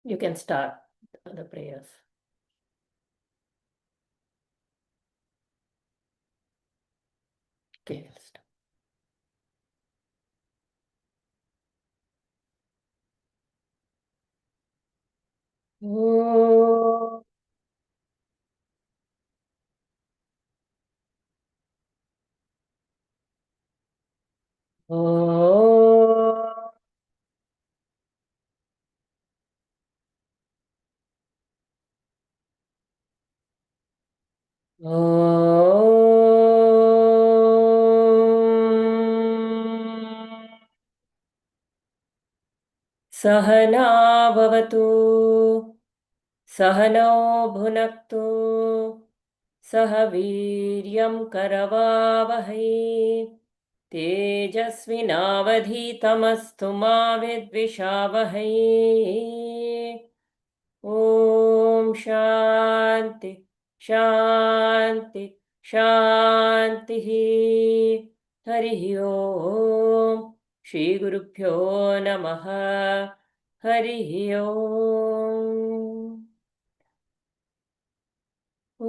You can start the prayers. Okay, let's start. Oh. Oh. सहना भवतु सहनौ भुनक्तु सह वीर्यं करवावहै तेजस्विनावधीतमस्तु मा विद्विषावहै ॐ शान्ति शान्ति शान्तिः हरिः ॐ श्रीगुरुभ्यो नमः हरिः ॐ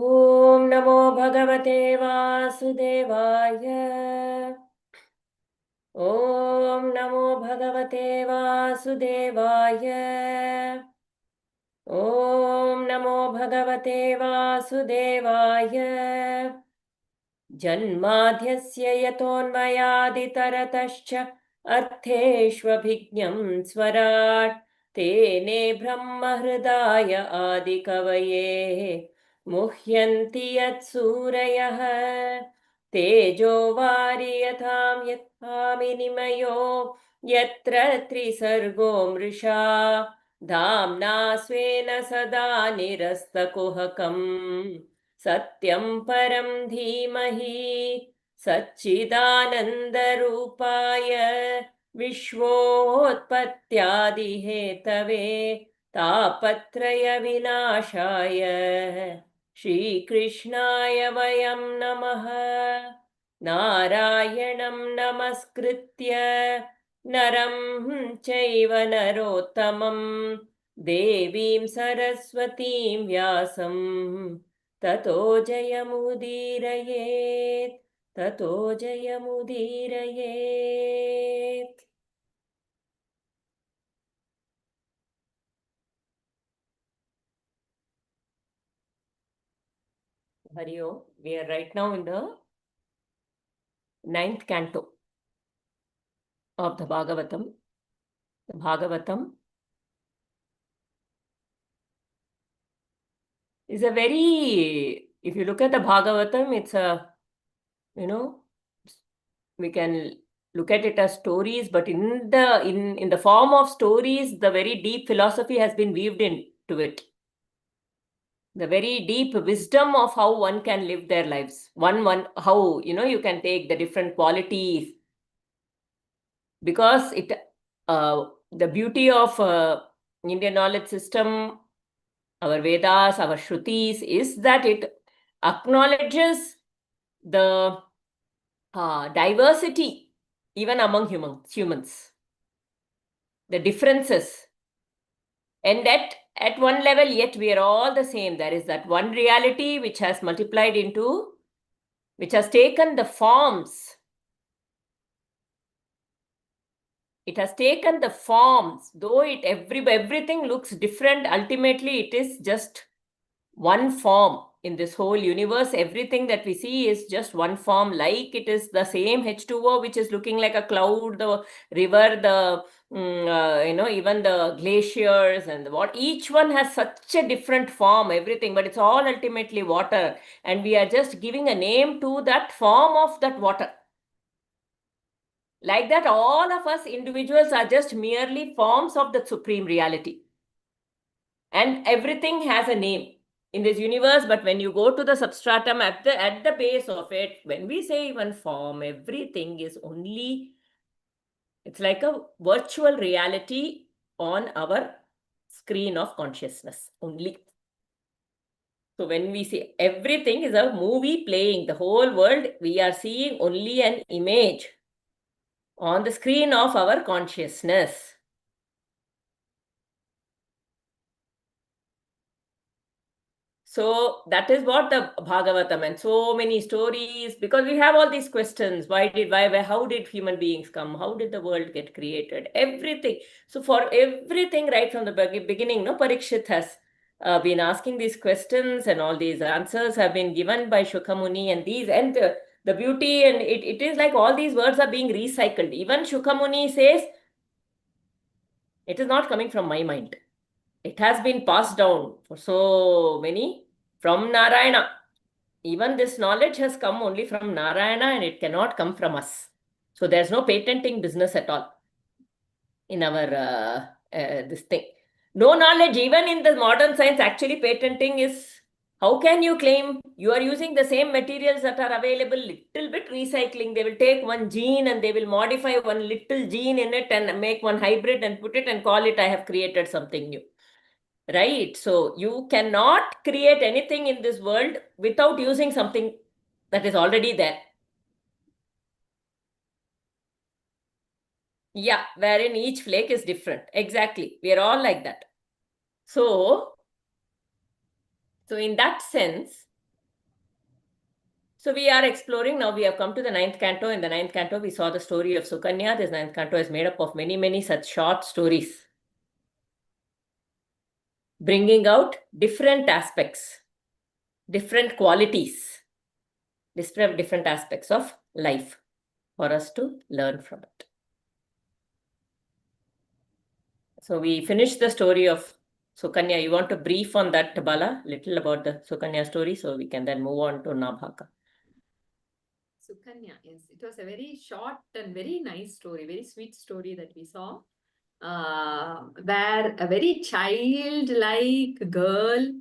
ॐ नमो भगवते वासुदेवाय ॐ नमो भगवते वासुदेवाय ॐ नमो भगवते वासुदेवाय जन्माद्यस्य यतोऽन्वयादितरतश्च अर्थेष्वभिज्ञं स्वराट् तेने ब्रह्महृदाय आदिकवये मुह्यन्ति यत्सूरयः तेजो वारियथां यत्पामिनिमयो यत्र त्रिसर्गो मृषा धाम्ना स्वेन सदा निरस्तकुहकम् सत्यं परं धीमहि सच्चिदानन्दरूपाय विश्वोत्पत्त्यादिहेतवे तापत्रयविनाशाय श्रीकृष्णाय वयं नमः नारायणं नमस्कृत्य नरं चैव नरोत्तमं देवीं सरस्वतीं व्यासं ततो जयमुदीरयेत् ततो जयमुदीरयेत् Hari Om. We are right now in the 9th canto of the Bhagavatam. The Bhagavatam is a very, if you look at the Bhagavatam, it's a, we can look at it as stories, but in the form of stories, the very deep philosophy has been weaved into it. The very deep wisdom of how one can live their lives. How, you can take the different qualities. Because the beauty of Indian knowledge system, our Vedas, our Shrutis, is that it acknowledges the diversity even among humans, the differences. And at one level, yet we are all the same. There is that one reality which has multiplied into, which has taken the forms. It has taken the forms, though everything looks different. Ultimately, it is just one form in this whole universe. Everything that we see is just one form, like it is the same H2O, which is looking like a cloud, the river, even the glaciers and what. Each one has such a different form, everything, but it's all ultimately water. And we are just giving a name to that form of that water. Like that, all of us individuals are just merely forms of the supreme reality. And everything has a name in this universe, but when you go to the substratum at the base of it, when we say even form, everything is only, it's like a virtual reality on our screen of consciousness only. So when we see everything is a movie playing, the whole world, we are seeing only an image on the screen of our consciousness. So that is what the Bhagavatam, and so many stories, because we have all these questions. How did human beings come? How did the world get created? Everything. So for everything, right from the beginning, no, Parikshit has been asking these questions, and all these answers have been given by Shukamuni, and the beauty, and it is like all these words are being recycled. Even Shukamuni says, it is not coming from my mind. It has been passed down for so many from Narayana. Even this knowledge has come only from Narayana, and it cannot come from us. So there's no patenting business at all in our this thing. No knowledge, even in the modern science, actually patenting is, how can you claim you are using the same materials that are available, little bit recycling? They will take one gene and they will modify one little gene in it and make one hybrid and put it and call it, I have created something new. Right? So you cannot create anything in this world without using something that is already there. Yeah, wherein each flake is different. Exactly. We are all like that. So in that sense, so we are exploring. Now we have come to the 9th canto. In the 9th canto, we saw the story of Sukanya. This 9th canto is made up of many, many such short stories, bringing out different aspects, different qualities, different aspects of life for us to learn from it. So we finished the story of Sukanya. You want to brief on that, Bala, little about the Sukanya story, so we can then move on to Nabhaka. Sukanya, yes. It was a very short and very nice story, very sweet story that we saw, where a very childlike girl,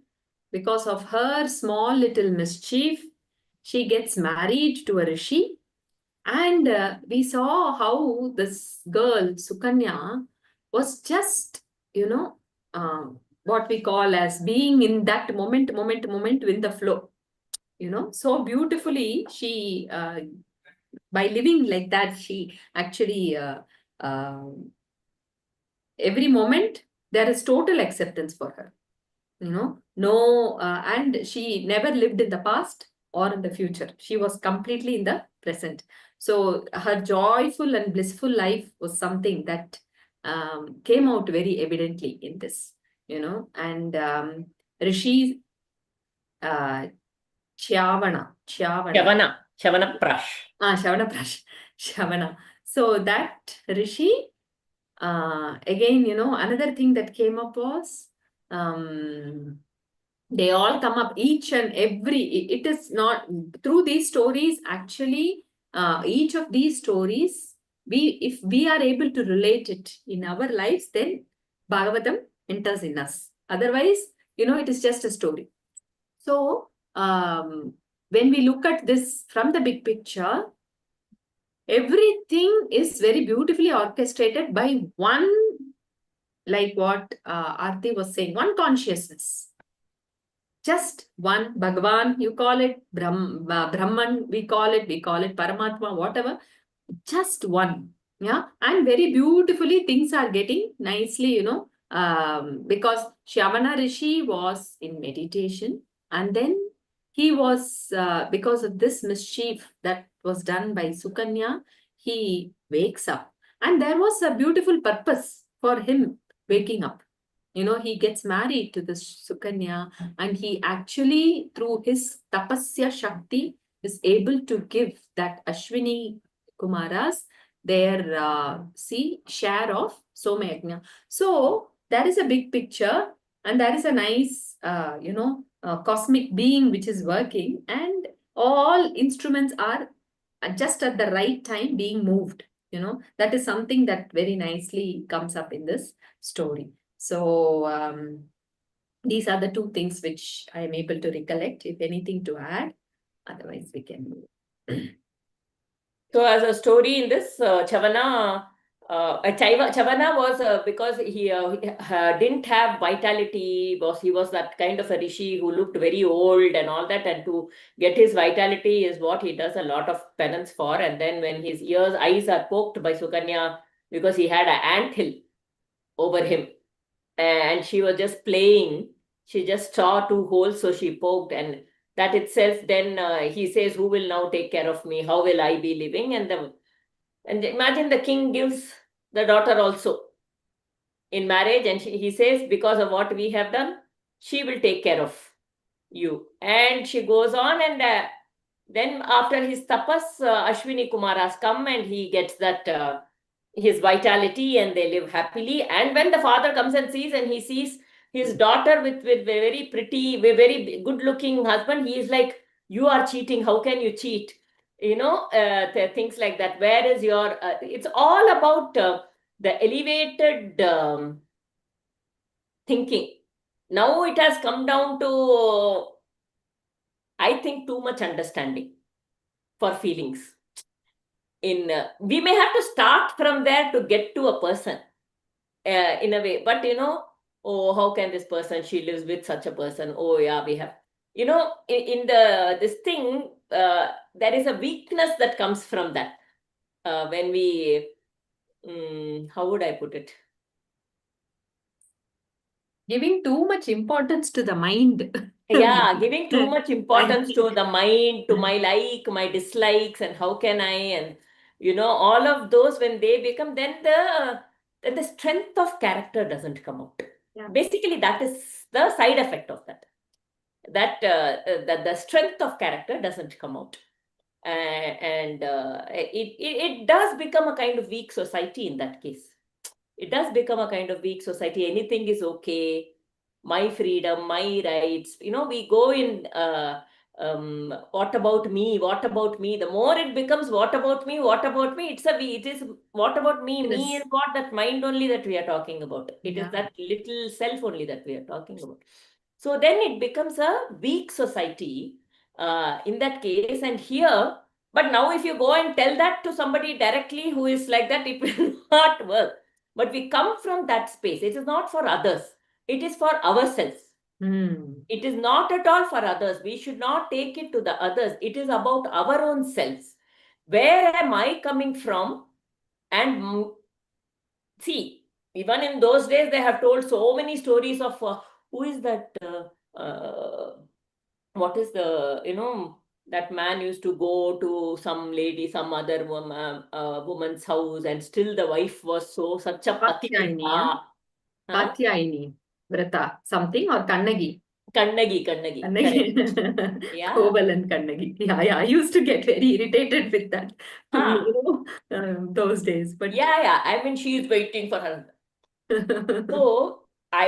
because of her small little mischief, she gets married to a rishi. And we saw how this girl, Sukanya, was just, what we call as being in that moment with the flow. So beautifully she, by living like that, she actually, uh, every moment, there is total acceptance for her. No, and she never lived in the past or in the future. She was completely in the present. So her joyful and blissful life was something that came out very evidently in this, and Rishi uh, Shavana Prash. Shavana Prash, Shavana. So that Rishi, again, another thing that came up was, they all come up, each and every, it is not through these stories, actually, each of these stories, if we are able to relate it in our lives, then Bhagavatam enters in us. Otherwise, it is just a story. So when we look at this from the big picture, everything is very beautifully orchestrated by one, like what Aarti was saying, one consciousness. Just one Bhagavan, you call it Brahman, we call it Paramatma, whatever. Just one. Yeah. And very beautifully things are getting nicely, because Shavana Rishi was in meditation, and then he was, because of this mischief that was done by Sukanya, he wakes up. And there was a beautiful purpose for him waking up. He gets married to this Sukanya, and he actually, through his tapasya shakti, is able to give that Ashwini Kumaras their share of Somayagna. So there is a big picture, and there is a nice cosmic being which is working, and all instruments are just at the right time being moved. That is something that very nicely comes up in this story. So these are the two things which I am able to recollect. If anything to add, otherwise we can move. So as a story in this, Chavana was because he didn't have vitality. He was that kind of a rishi who looked very old and all that. And to get his vitality is what he does a lot of penance for. And then when his eyes are poked by Sukanya because he had an anthill over him, and she was just playing, She just saw two holes, so she poked, and that itself, then he says, who will now take care of me? How will I be living? And imagine the king gives the daughter also in marriage, and he says, because of what we have done, she will take care of you. And she goes on, and then after his tapas, Ashwini Kumaras come, and he gets that his vitality, and they live happily. And when the father comes and sees, and he sees his daughter with very pretty, very good looking husband, he is like, you are cheating, how can you cheat? Things like that. Where is your it's all about the elevated thinking. Now it has come down to, I think, too much understanding for feelings. We may have to start from there to get to a person, in a way. But oh, how can this person? She lives with such a person. Oh yeah, we have. In the this thing, there is a weakness that comes from that. When we, how would I put it? Giving too much importance to the mind. Yeah, giving too much importance to the mind, to my my dislikes, and how can I, and all of those, when they become, then the strength of character doesn't come out. Yeah. Basically, that is the side effect of that. That the strength of character doesn't come out, and it does become a kind of weak society in that case. It does become a kind of weak society. Anything is okay. My freedom, my rights. We go in, what about me? What about me? The more it becomes, what about me? What about me? It is what about me? Yes. Me is what, that mind only that we are talking about. It is Yeah. that little self only that we are talking about. So then it becomes a weak society in that case. And here, but now if you go and tell that to somebody directly who is like that, it will not work. But we come from that space. It is not for others. It is for ourselves. It is not at all for others. We should not take it to the others. It is about our own selves. Where am I coming from? And see, even in those days, they have told so many stories of who is that? What is the, that man used to go to some lady, some other woman's house, and still the wife was such a Katyayani, yeah? patika. Huh? Katyayani, Vrata, something, or Kannagi. Kannagi, correct. Yeah. Koval and Kannagi. Yeah, I used to get very irritated with that, those days. But Yeah. I mean, she is waiting for her. So I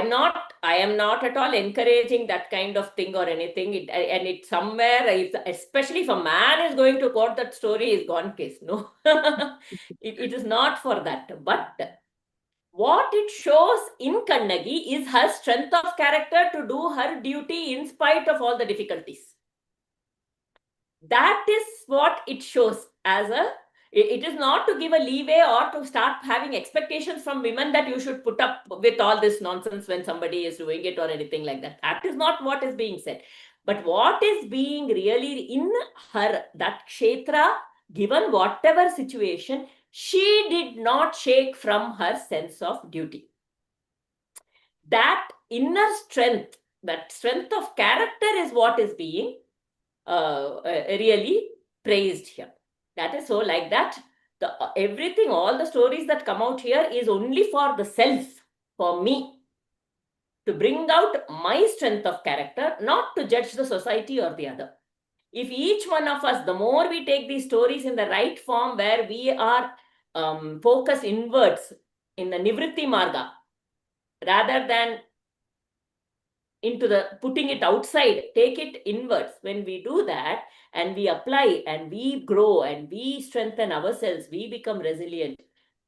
am not at all encouraging that kind of thing or anything. And it somewhere, especially if a man is going to quote that story, is gone case. No, it is not for that. But what it shows in Kannagi is her strength of character to do her duty in spite of all the difficulties. That is what it shows as it is not to give a leeway or to start having expectations from women that you should put up with all this nonsense when somebody is doing it or anything like that. That is not what is being said. But what is being really in her, that kshetra, given whatever situation, she did not shake from her sense of duty. That inner strength, that strength of character is what is being really praised here. That is so, like that, everything, all the stories that come out here is only for the self, for me, to bring out my strength of character, not to judge the society or the other. If each one of us, the more we take these stories in the right form, where we are focused inwards in the Nivritti Marga, rather than into the putting it outside, take it inwards. When we do that and we apply and we grow and we strengthen ourselves, we become resilient.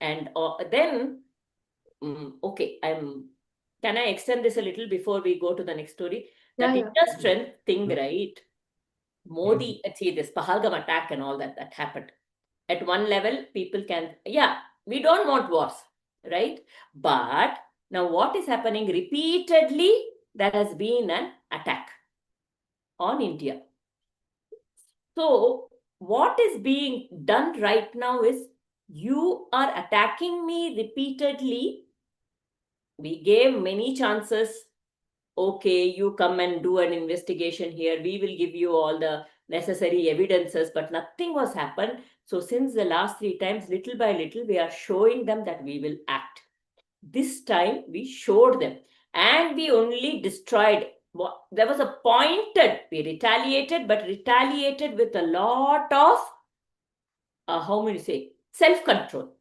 And then, okay, can I extend this a little before we go to the next story? That inner strength thing, right? Modi, see this Pahalgam attack and all that happened. At one level, people can, we don't want wars, right? But now what is happening repeatedly? There has been an attack on India. So what is being done right now is, you are attacking me repeatedly. We gave many chances. okay, you come and do an investigation here. We will give you all the necessary evidences, but nothing was happened. So since the last 3 times, little by little, we are showing them that we will act. This time we showed them, and we only destroyed. There was a pointed, we retaliated, but retaliated with a lot of, how many say, self-control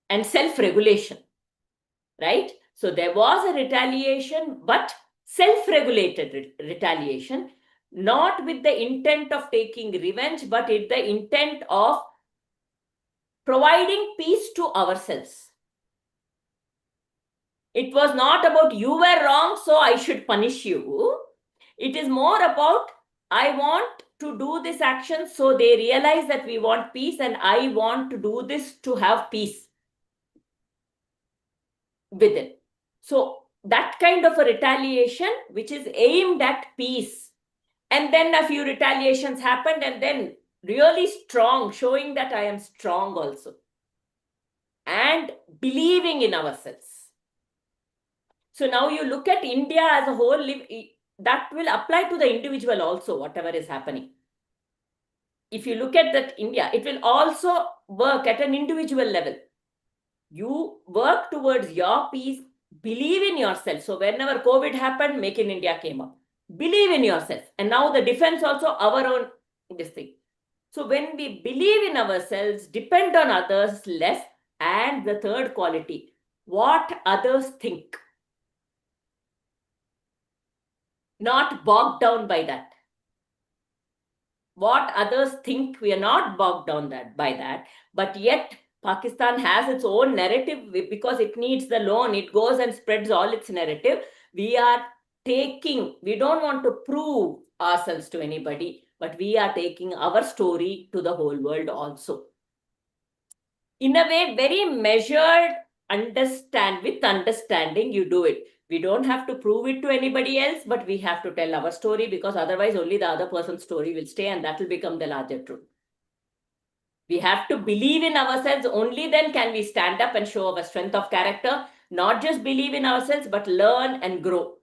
and self-regulation, right? So there was a retaliation, but self-regulated retaliation, not with the intent of taking revenge, but with the intent of providing peace to ourselves. It was not about you were wrong, so I should punish you. It is more about I want to do this action so they realize that we want peace, and I want to do this to have peace within. So that kind of a retaliation which is aimed at peace. And then a few retaliations happened, and then really strong, showing that I am strong also. And believing in ourselves. So now you look at India as a whole, that will apply to the individual also, whatever is happening. If you look at that India, it will also work at an individual level. You work towards your peace, believe in yourself. So whenever COVID happened, Make in India came up. Believe in yourself. And now the defense also, our own this thing. So when we believe in ourselves, depend on others less, and the third quality, what others think. Not bogged down by that. What others think, we are not bogged down by that. But yet, Pakistan has its own narrative because it needs the loan. It goes and spreads all its narrative. We are taking, we don't want to prove ourselves to anybody, but we are taking our story to the whole world also. In a way, very measured, with understanding, you do it. We don't have to prove it to anybody else, but we have to tell our story, because otherwise only the other person's story will stay, and that will become the larger truth. We have to believe in ourselves. Only then can we stand up and show our strength of character. Not just believe in ourselves, but learn and grow.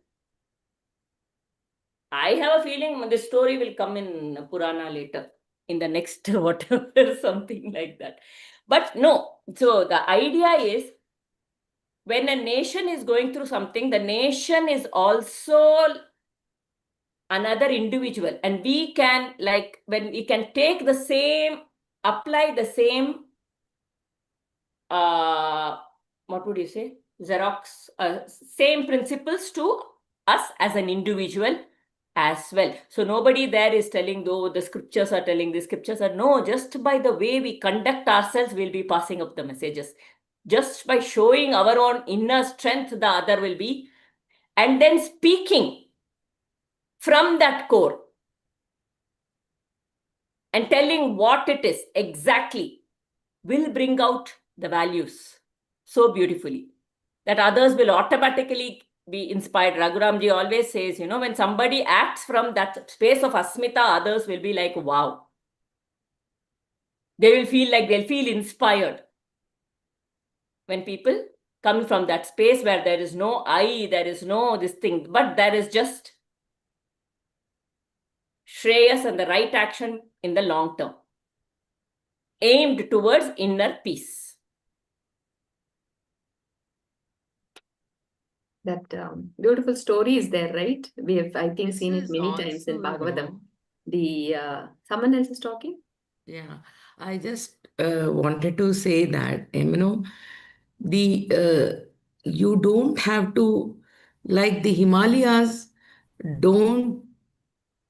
I have a feeling this story will come in Purana later, in the next whatever, something like that. But no, so the idea is, when a nation is going through something, the nation is also another individual. And we can, like, when we can take the same, apply the same, what would you say? Xerox, same principles to us as an individual as well. So nobody there is telling, though the scriptures are telling, the scriptures are, no, just by the way we conduct ourselves, we'll be passing up the messages. Just by showing our own inner strength, the other will be, and then speaking from that core and telling what it is exactly will bring out the values so beautifully that others will automatically be inspired. Raghuramji always says, when somebody acts from that space of asmita, others will be like, wow. They will feel like, they'll feel inspired. When people come from that space where there is no I, there is no this thing, but there is just Shreyas and the right action in the long term, aimed towards inner peace. That beautiful story is there, right? We have, I think, This seen it is many times in also, Bhagavatam. The someone else is talking? yeah, I just wanted to say that, the you don't have to, like the Himalayas, don't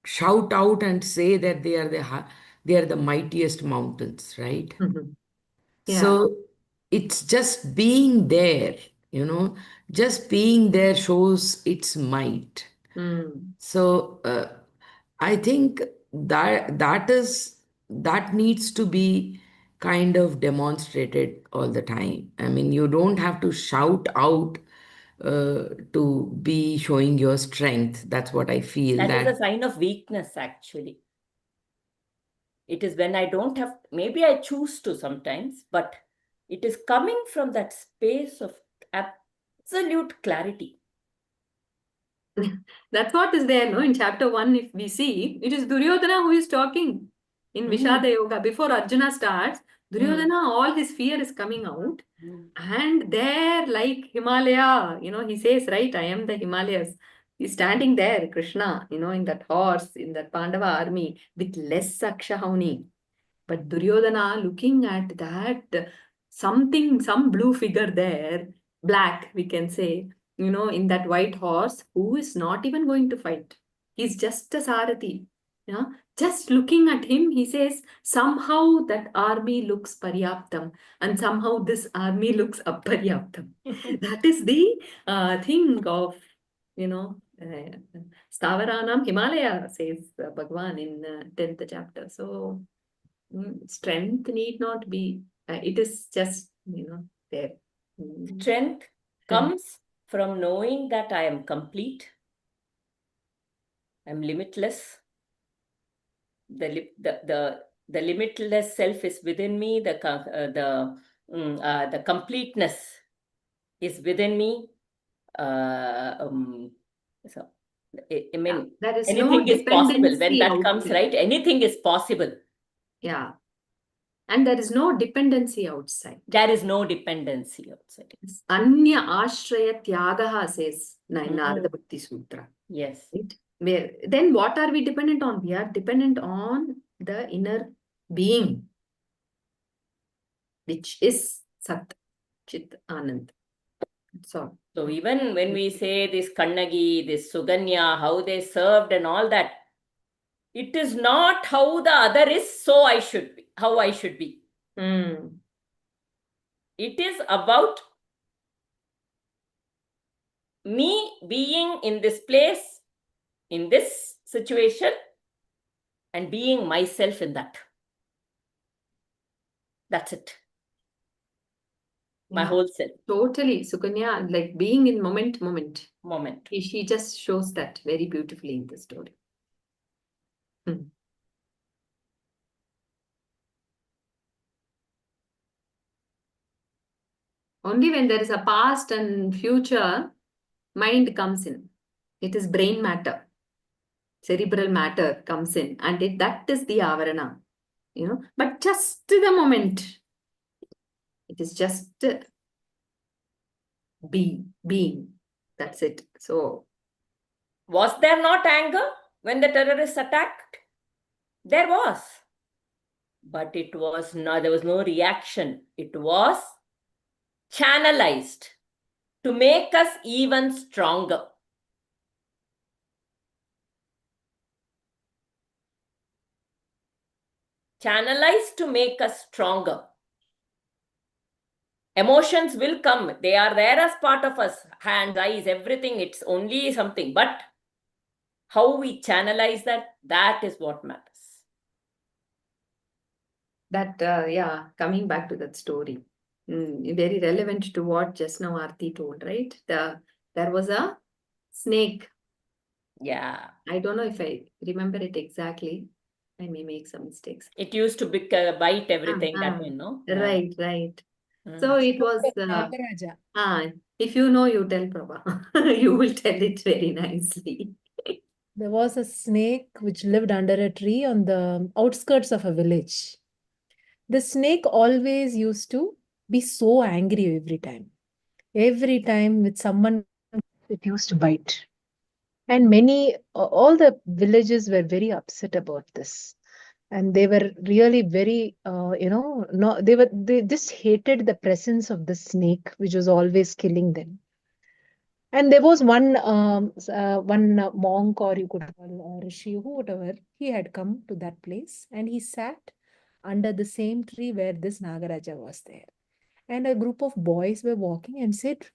shout out and say that they are the mightiest mountains, right? Mhm. Yeah. So it's just being there, just being there shows its might. Mm. So I think that needs to be kind of demonstrated all the time. I mean, you don't have to shout out to be showing your strength. That's what I feel. That is a That sign of weakness, actually. It is when I don't have, maybe I choose to sometimes, but it is coming from that space of absolute clarity. That's what is there, no? In chapter 1, if we see, it is Duryodhana who is talking in Vishada Yoga. Before Arjuna starts, Duryodhana, all his fear is coming out. And there, like Himalaya, he says, right, I am the Himalayas. He's standing there, Krishna, in that horse, in that Pandava army, with less Sakshahauni. But Duryodhana looking at that, some blue figure there, black, we can say, in that white horse, who is not even going to fight. He's just a Sarathi. Just looking at him, he says, somehow that army looks paryaptam, and somehow this army looks aparyaptam. That is the thing of, Stavaranam Himalaya, says Bhagavan in 10th chapter. So, strength need not be, it is just, there. Strength comes from knowing that I am complete, I'm limitless. The limitless self is within me. The completeness is within me. So, I mean, there is anything no is possible when dependency that comes, outside. right? Anything is possible. Yeah. And there is no dependency outside. There is no dependency outside. Anya Ashraya Tyagaha, says Narada Bhakti Sutra. Yes. Then what are we dependent on? We are dependent on the inner being, which is Sat, Chit, Anand. So even when we say this Kannagi, this Suganya, how they served and all that, it is not how the other is, so I should be, how I should be. It is about me being in this place, in this situation, and being myself in that. That's it. My whole self. Totally. Sukanya, like being in moment. Moment. She just shows that very beautifully in the story. Only when there is a past and future, mind comes in. It is brain matter. Cerebral matter comes in. And that is the avarana. But just the moment. It is just being. That's it. So, was there not anger when the terrorists attacked? There was. But there was no reaction. It was channelized to make us even stronger. Channelized to make us stronger. Emotions will come. They are there as part of us. Hands, eyes, everything. It's only something. But how we channelize that is what matters. That, coming back to that story. Very relevant to what just now Aarti told, right? There was a snake. Yeah. I don't know if I remember it exactly. I may make some mistakes. It used to bite everything that way, no? Right. So it was if you know, you tell Prabha. You will tell it very nicely. There was a snake which lived under a tree on the outskirts of a village. The snake always used to be so angry every time. Every time with someone, it used to bite. And all the villages were very upset about this. And they were really very, they just hated the presence of the snake, which was always killing them. And there was one monk, or you could call rishi, whatever, he had come to that place and he sat under the same tree where this Nagaraja was there. And a group of boys were walking and said,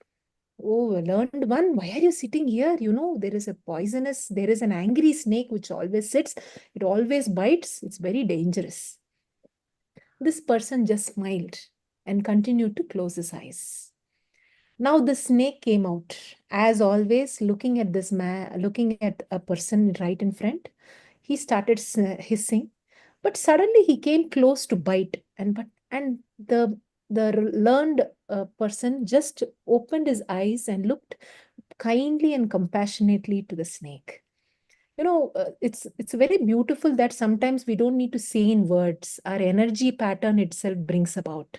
"Oh, learned one, why are you sitting here? There is an angry snake which always sits, it always bites, it's very dangerous." This person just smiled and continued to close his eyes. Now the snake came out, as always, looking at this man, looking at a person right in front. He started hissing, but suddenly he came close to bite, and the learned person just opened his eyes and looked kindly and compassionately to the snake. It's very beautiful that sometimes we don't need to say in words. Our energy pattern itself brings about.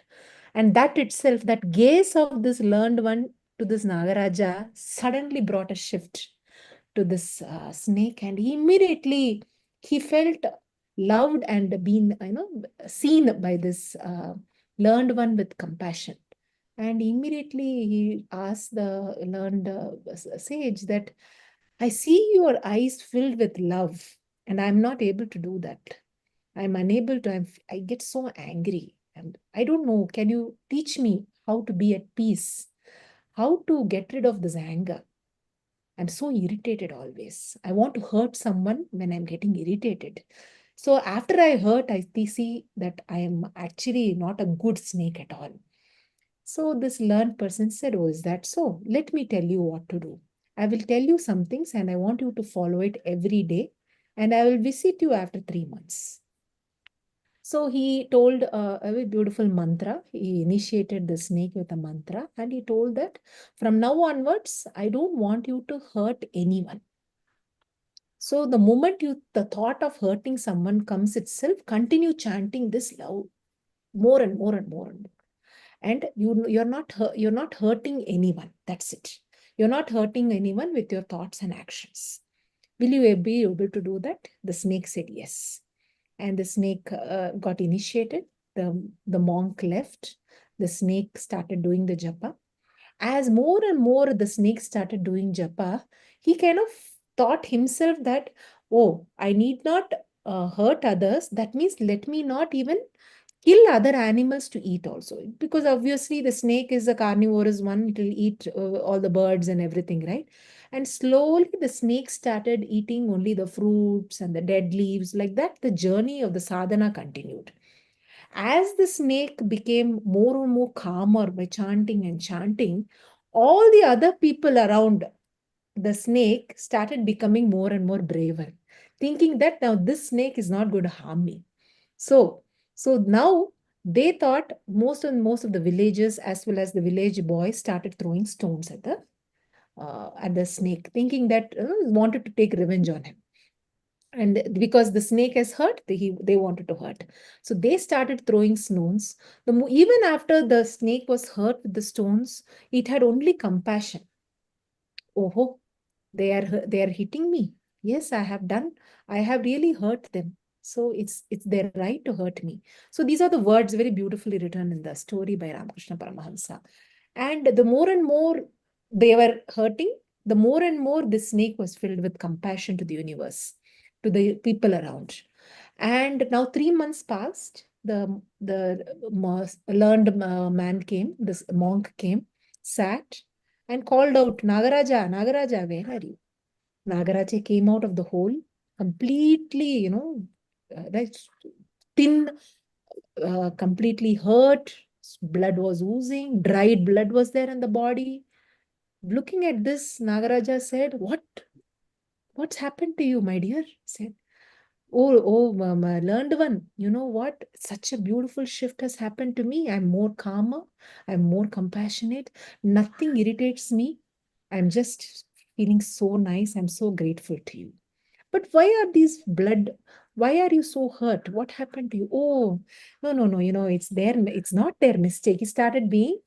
And that itself, that gaze of this learned one to this Nagaraja suddenly brought a shift to this snake, and immediately he felt loved and been seen by this learned one with compassion. And immediately he asked the learned sage that, I see your eyes filled with love, and I'm not able to do that. I'm unable to. I get so angry, and I don't know. Can you teach me how to be at peace? How to get rid of this anger? I'm so irritated always. I want to hurt someone when I'm getting irritated. So after I hurt, I see that I am actually not a good snake at all. So this learned person said, oh, is that so? Let me tell you what to do. I will tell you some things and I want you to follow it every day. And I will visit you after 3 months. So he told a very beautiful mantra. He initiated the snake with a mantra. And he told that from now onwards, I don't want you to hurt anyone. So the moment the thought of hurting someone comes itself, continue chanting this loud, more and more and more and more. And you're not hurting anyone. That's it. You're not hurting anyone with your thoughts and actions. Will you be able to do that? The snake said yes. And the snake got initiated. The monk left. The snake started doing the japa. As more and more the snake started doing japa, he kind of thought himself that, oh, I need not hurt others. That means let me not even kill other animals to eat also. Because obviously the snake is a carnivorous one. It will eat all the birds and everything, right? And slowly the snake started eating only the fruits and the dead leaves. Like that, the journey of the sadhana continued. As the snake became more and more calmer by chanting and chanting, all the other people around the snake started becoming more and more braver, thinking that now this snake is not going to harm me. So now they thought most of the villagers as well as the village boys started throwing stones at the snake, thinking that wanted to take revenge on him. And because the snake has hurt, they wanted to hurt. So they started throwing stones. Even after the snake was hurt with the stones, it had only compassion. Oh, they are hitting me. Yes, I have done. I have really hurt them. So it's their right to hurt me. So these are the words very beautifully written in the story by Ramakrishna Paramahansa. And the more and more they were hurting, the more and more the snake was filled with compassion to the universe, to the people around. And now 3 months passed. The learned man came, this monk came, sat, and called out, Nagaraja, Nagaraja, where are you? Nagaraja came out of the hole, completely, like thin, completely hurt. Blood was oozing, dried blood was there in the body. Looking at this, Nagaraja said, What's happened to you, my dear? Said, my learned one, you know what? Such a beautiful shift has happened to me. I'm more calmer. I'm more compassionate. Nothing irritates me. I'm just feeling so nice. I'm so grateful to you. But why are these blood? Why are you so hurt? What happened to you? Oh, no. It's not their mistake. He started being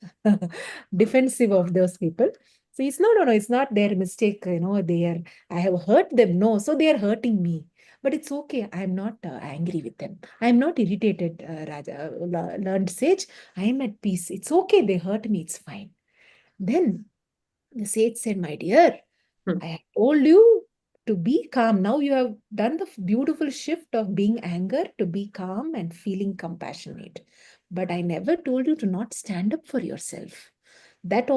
defensive of those people. So it's no, it's not their mistake. I have hurt them. No, so they are hurting me. But it's okay. I'm not angry with them. I'm not irritated, learned sage. I am at peace. It's okay. They hurt me. It's fine. Then the sage said, my dear, I have told you to be calm. Now you have done the beautiful shift of being anger to be calm and feeling compassionate. But I never told you to not stand up for yourself. That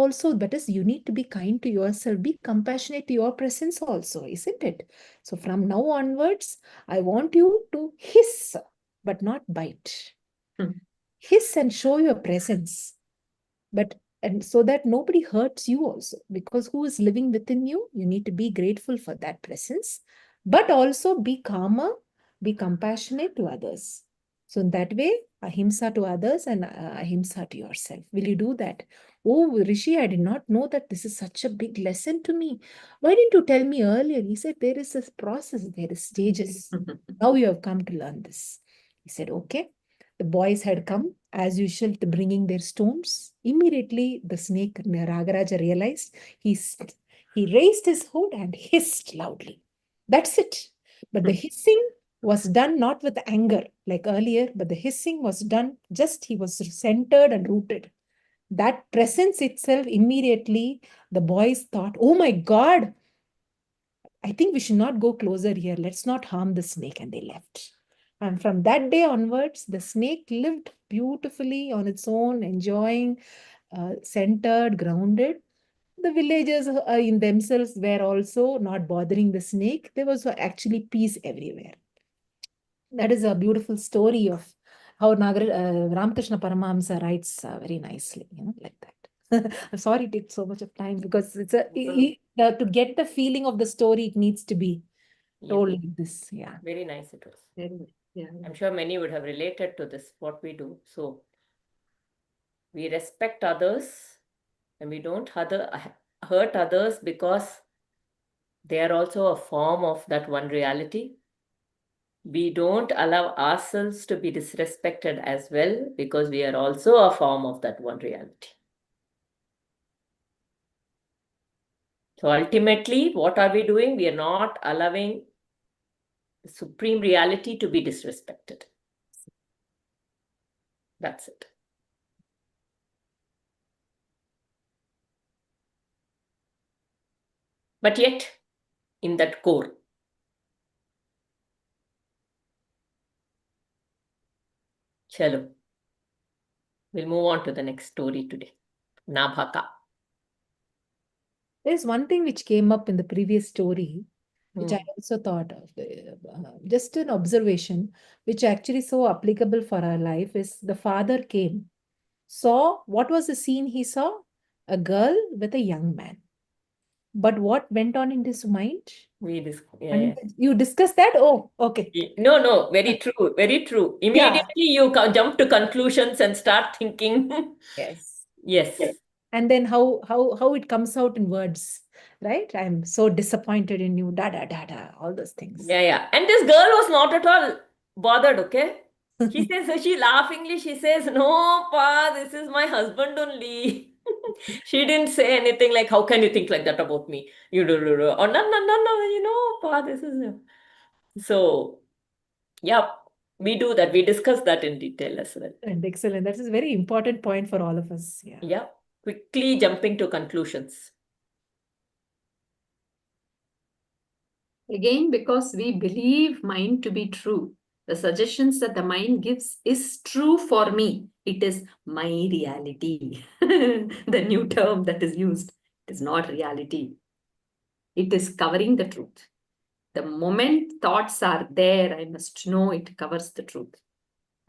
is, you need to be kind to yourself, be compassionate to your presence also, isn't it? So from now onwards, I want you to hiss, but not bite. Hiss and show your presence. And so that nobody hurts you also, because who is living within you? You need to be grateful for that presence, but also be calmer, be compassionate to others. So in that way, ahimsa to others and ahimsa to yourself. Will you do that? Oh, Rishi, I did not know that this is such a big lesson to me. Why didn't you tell me earlier? He said, there is this process, there is stages. Now you have come to learn this. He said, okay. The boys had come, as usual, to bringing their stones. Immediately, the snake, Ragaraja, realized he raised his hood and hissed loudly. That's it. But the hissing was done not with anger like earlier, but the hissing was done just he was centered and rooted. That presence itself, immediately, the boys thought, oh my God, I think we should not go closer here. Let's not harm the snake. And they left. And from that day onwards, the snake lived beautifully on its own, enjoying, centered, grounded. The villagers in themselves were also not bothering the snake. There was actually peace everywhere. That is a beautiful story of how Ramakrishna Paramahamsa writes very nicely, like that. I'm sorry it takes so much of time because it's to get the feeling of the story, it needs to be told like this. Yeah. Very nice it was. Yeah. I'm sure many would have related to this, what we do. So we respect others and we don't hurt others because they are also a form of that one reality. We don't allow ourselves to be disrespected as well because we are also a form of that one reality. So ultimately, what are we doing? We are not allowing the supreme reality to be disrespected. That's it. But yet, in that core, chalo, we'll move on to the next story today. Nabhaka. There's one thing which came up in the previous story, which I Hmm. also thought of, just an observation, which actually so applicable for our life is the father came, saw, what was the scene he saw? A girl with a young man. But what went on in his mind? Yeah. You discussed that? Oh, okay. No, very true, very true. Immediately you jump to conclusions and start thinking. Yes. Yes. And then how it comes out in words, right? I'm so disappointed in you, da da da da, all those things. Yeah. And this girl was not at all bothered, okay? She laughingly, she says, no, pa, this is my husband only. She didn't say anything like, how can you think like that about me? You do. Oh, no, pa, this is... So, yeah, we do that. We discuss that in detail as well. And excellent. That is a very important point for all of us. Yeah. Yeah, quickly jumping to conclusions. Again, because we believe mind to be true. The suggestions that the mind gives is true for me. It is my reality. The new term that is used. It is not reality. It is covering the truth. The moment thoughts are there, I must know it covers the truth.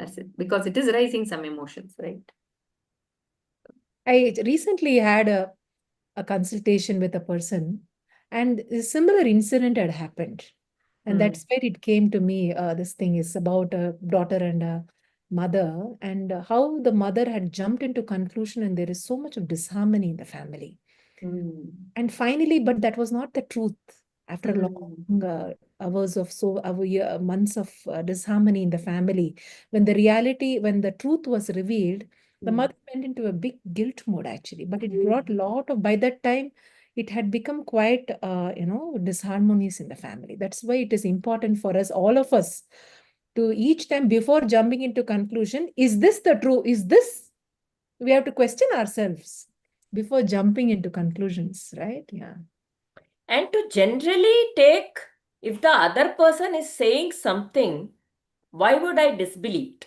That's it. Because it is raising some emotions, right? I recently had a consultation with a person, and a similar incident had happened. And that's where it came to me. This thing is about a daughter and a mother, and how the mother had jumped into conclusion, and there is so much of disharmony in the family. And finally, but that was not the truth. After a long hours of months of disharmony in the family, when the truth was revealed, the mother went into a big guilt mode actually. But it brought a lot of, by that time, it had become quite, disharmonious in the family. That's why it is important for us, all of us, to each time before jumping into conclusion, is this the true? Is this? We have to question ourselves before jumping into conclusions, right? Yeah. And to generally take, if the other person is saying something, why would I disbelieve it?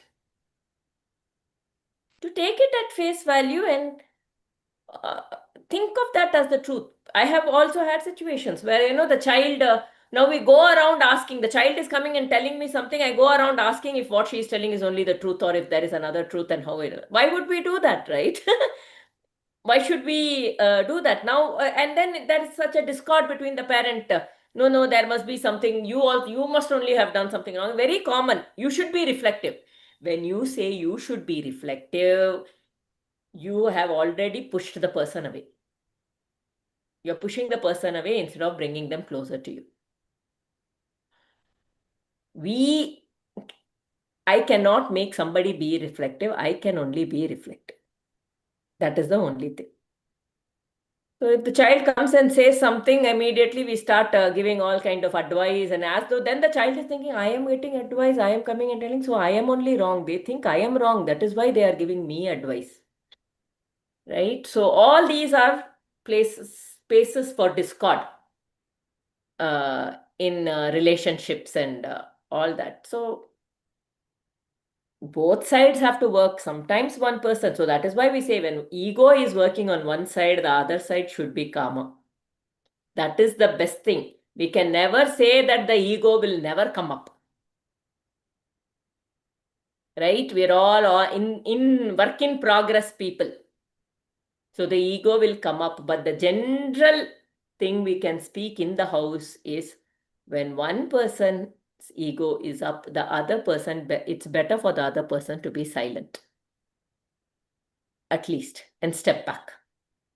To take it at face value and think of that as the truth. I have also had situations where, the child, now we go around asking, the child is coming and telling me something, I go around asking if what she is telling is only the truth or if there is another truth and why would we do that, right? Why should we do that now? And then there is such a discord between the parent. No, there must be something. You must only have done something wrong. Very common. You should be reflective. When you say you should be reflective, you have already pushed the person away. You're pushing the person away instead of bringing them closer to you. I cannot make somebody be reflective. I can only be reflective. That is the only thing. So if the child comes and says something, immediately we start giving all kind of advice, and as though then the child is thinking, I am getting advice, I am coming and telling, so I am only wrong. They think I am wrong. That is why they are giving me advice. Right? So all these are spaces for discord in relationships and all that. So both sides have to work. Sometimes one person. So that is why we say when ego is working on one side, the other side should be calmer. That is the best thing. We can never say that the ego will never come up. Right? We're all in work in progress people. So the ego will come up. But the general thing we can speak in the house is when one person's ego is up, the other person, it's better for the other person to be silent. At least, and step back.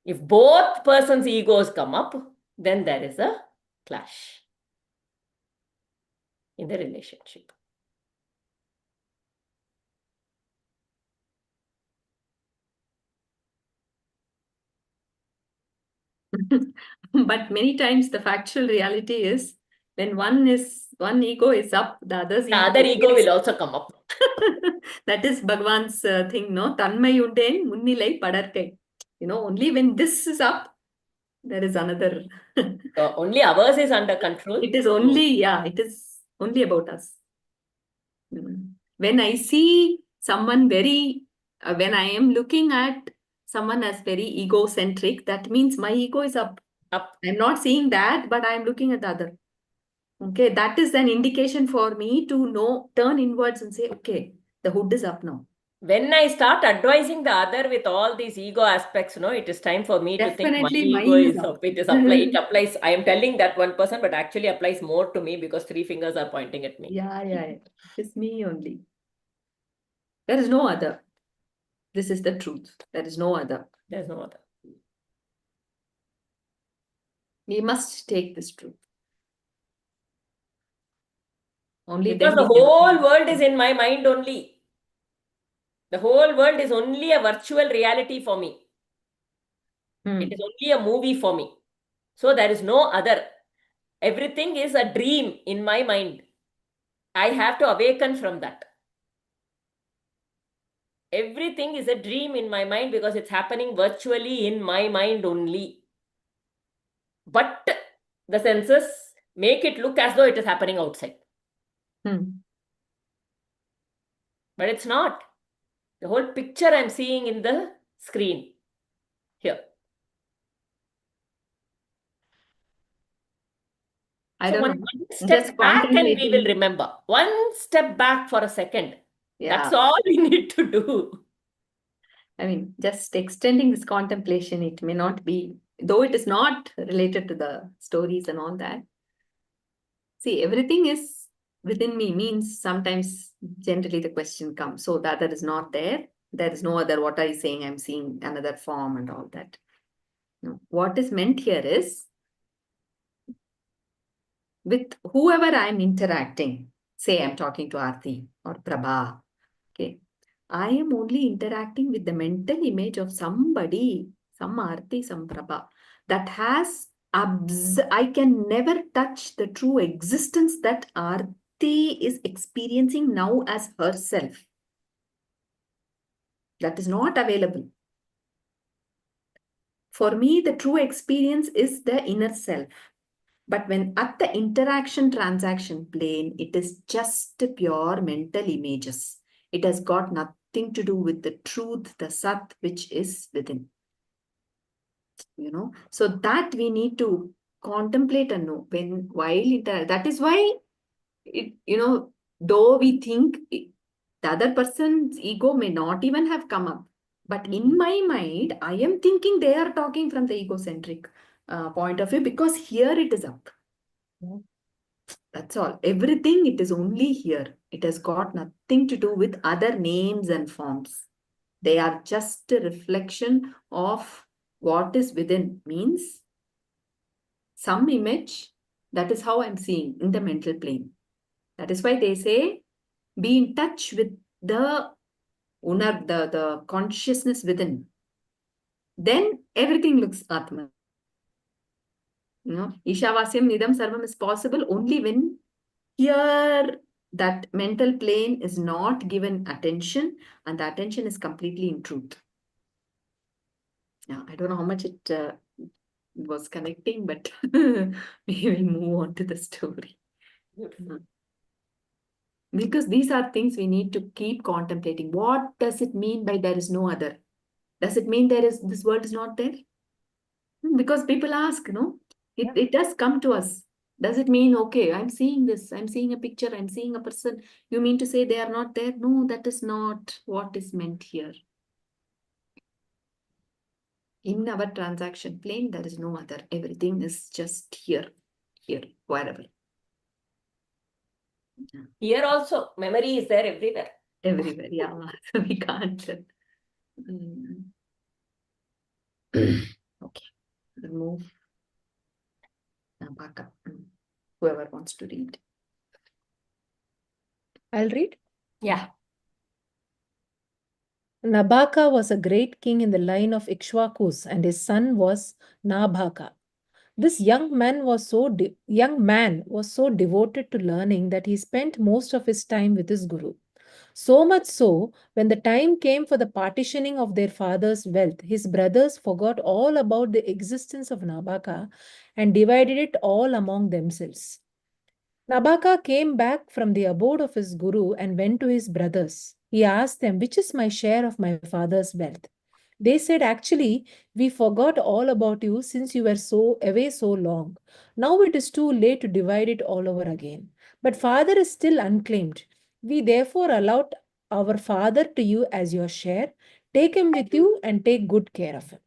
If both persons' egos come up, then there is a clash in the relationship. But many times the factual reality is when one ego is up, the other's The other ego will also come up. That is Bhagavan's thing, no? Tanmayunden munnilai padarkai. Only when this is up, there is another. Only ours is under control. It is only, it is only about us. When I see someone when I am looking at someone as very egocentric, that means my ego is up. I'm not seeing that, but I'm looking at the other. Okay, that is an indication for me to turn inwards and say, okay, the hood is up now. When I start advising the other with all these ego aspects, it is time for me to think my ego is up. It applies. I am telling that one person, but actually applies more to me because 3 fingers are pointing at me. Yeah. It's me only. There is no other. This is the truth. There is no other. There's no other. We must take this truth. Only because then the whole world is in my mind only. The whole world is only a virtual reality for me. It is only a movie for me. So there is no other. Everything is a dream in my mind. I have to awaken from that. Everything is a dream in my mind because it's happening virtually in my mind only. But the senses make it look as though it is happening outside. But it's not. The whole picture I'm seeing in the screen here. So one step back and we will remember. One step back for a second. Yeah. That's all we need to do. I mean, just extending this contemplation, it may not be, though it is not related to the stories and all that. See, everything is within me means sometimes generally the question comes. So the other is not there. There is no other. What are you saying? I'm seeing another form and all that. No. What is meant here is with whoever I'm interacting, say I'm talking to Aarti or Prabha, okay, I am only interacting with the mental image of somebody, some Aarti, some Prabha, that has, I can never touch the true existence that Aarti is experiencing now as herself. That is not available. For me, the true experience is the inner self. But when at the interaction transaction plane, it is just pure mental images. It has got nothing to do with the truth, the Sat, which is within. So that we need to contemplate and know that is why though we think the other person's ego may not even have come up, but in my mind, I am thinking they are talking from the egocentric point of view because here it is up. That's all. Everything, it is only here. It has got nothing to do with other names and forms. They are just a reflection of what is within, means some image. That is how I'm seeing in the mental plane. That is why they say, be in touch with the the consciousness within. Then everything looks Atma. Ishavasyam Nidam Sarvam is possible only when here that mental plane is not given attention, and the attention is completely in truth. Now, I don't know how much it was connecting, but we will move on to the story. Beautiful. Because these are things we need to keep contemplating. What does it mean by there is no other? Does it mean this world is not there? Because people ask, it does come to us. Does it mean, okay, I'm seeing this, I'm seeing a picture, I'm seeing a person. You mean to say they are not there? No, that is not what is meant here. In our transaction plane, there is no other. Everything is just here, wherever. Here also, memory is there everywhere. Everywhere, yeah. So we can't. Okay, we'll move. Back up. Whoever wants to read. I'll read. Yeah. Nabaka was a great king in the line of Ikshwakus, and his son was Nabhaka. This young man was so devoted to learning that he spent most of his time with his guru. So much so, when the time came for the partitioning of their father's wealth, his brothers forgot all about the existence of Nabaka and divided it all among themselves. Nabaka came back from the abode of his guru and went to his brothers. He asked them, "Which is my share of my father's wealth?" They said, "Actually, we forgot all about you since you were away so long. Now it is too late to divide it all over again. But father is still unclaimed. We therefore allowed our father to you as your share. Take him with you and take good care of him."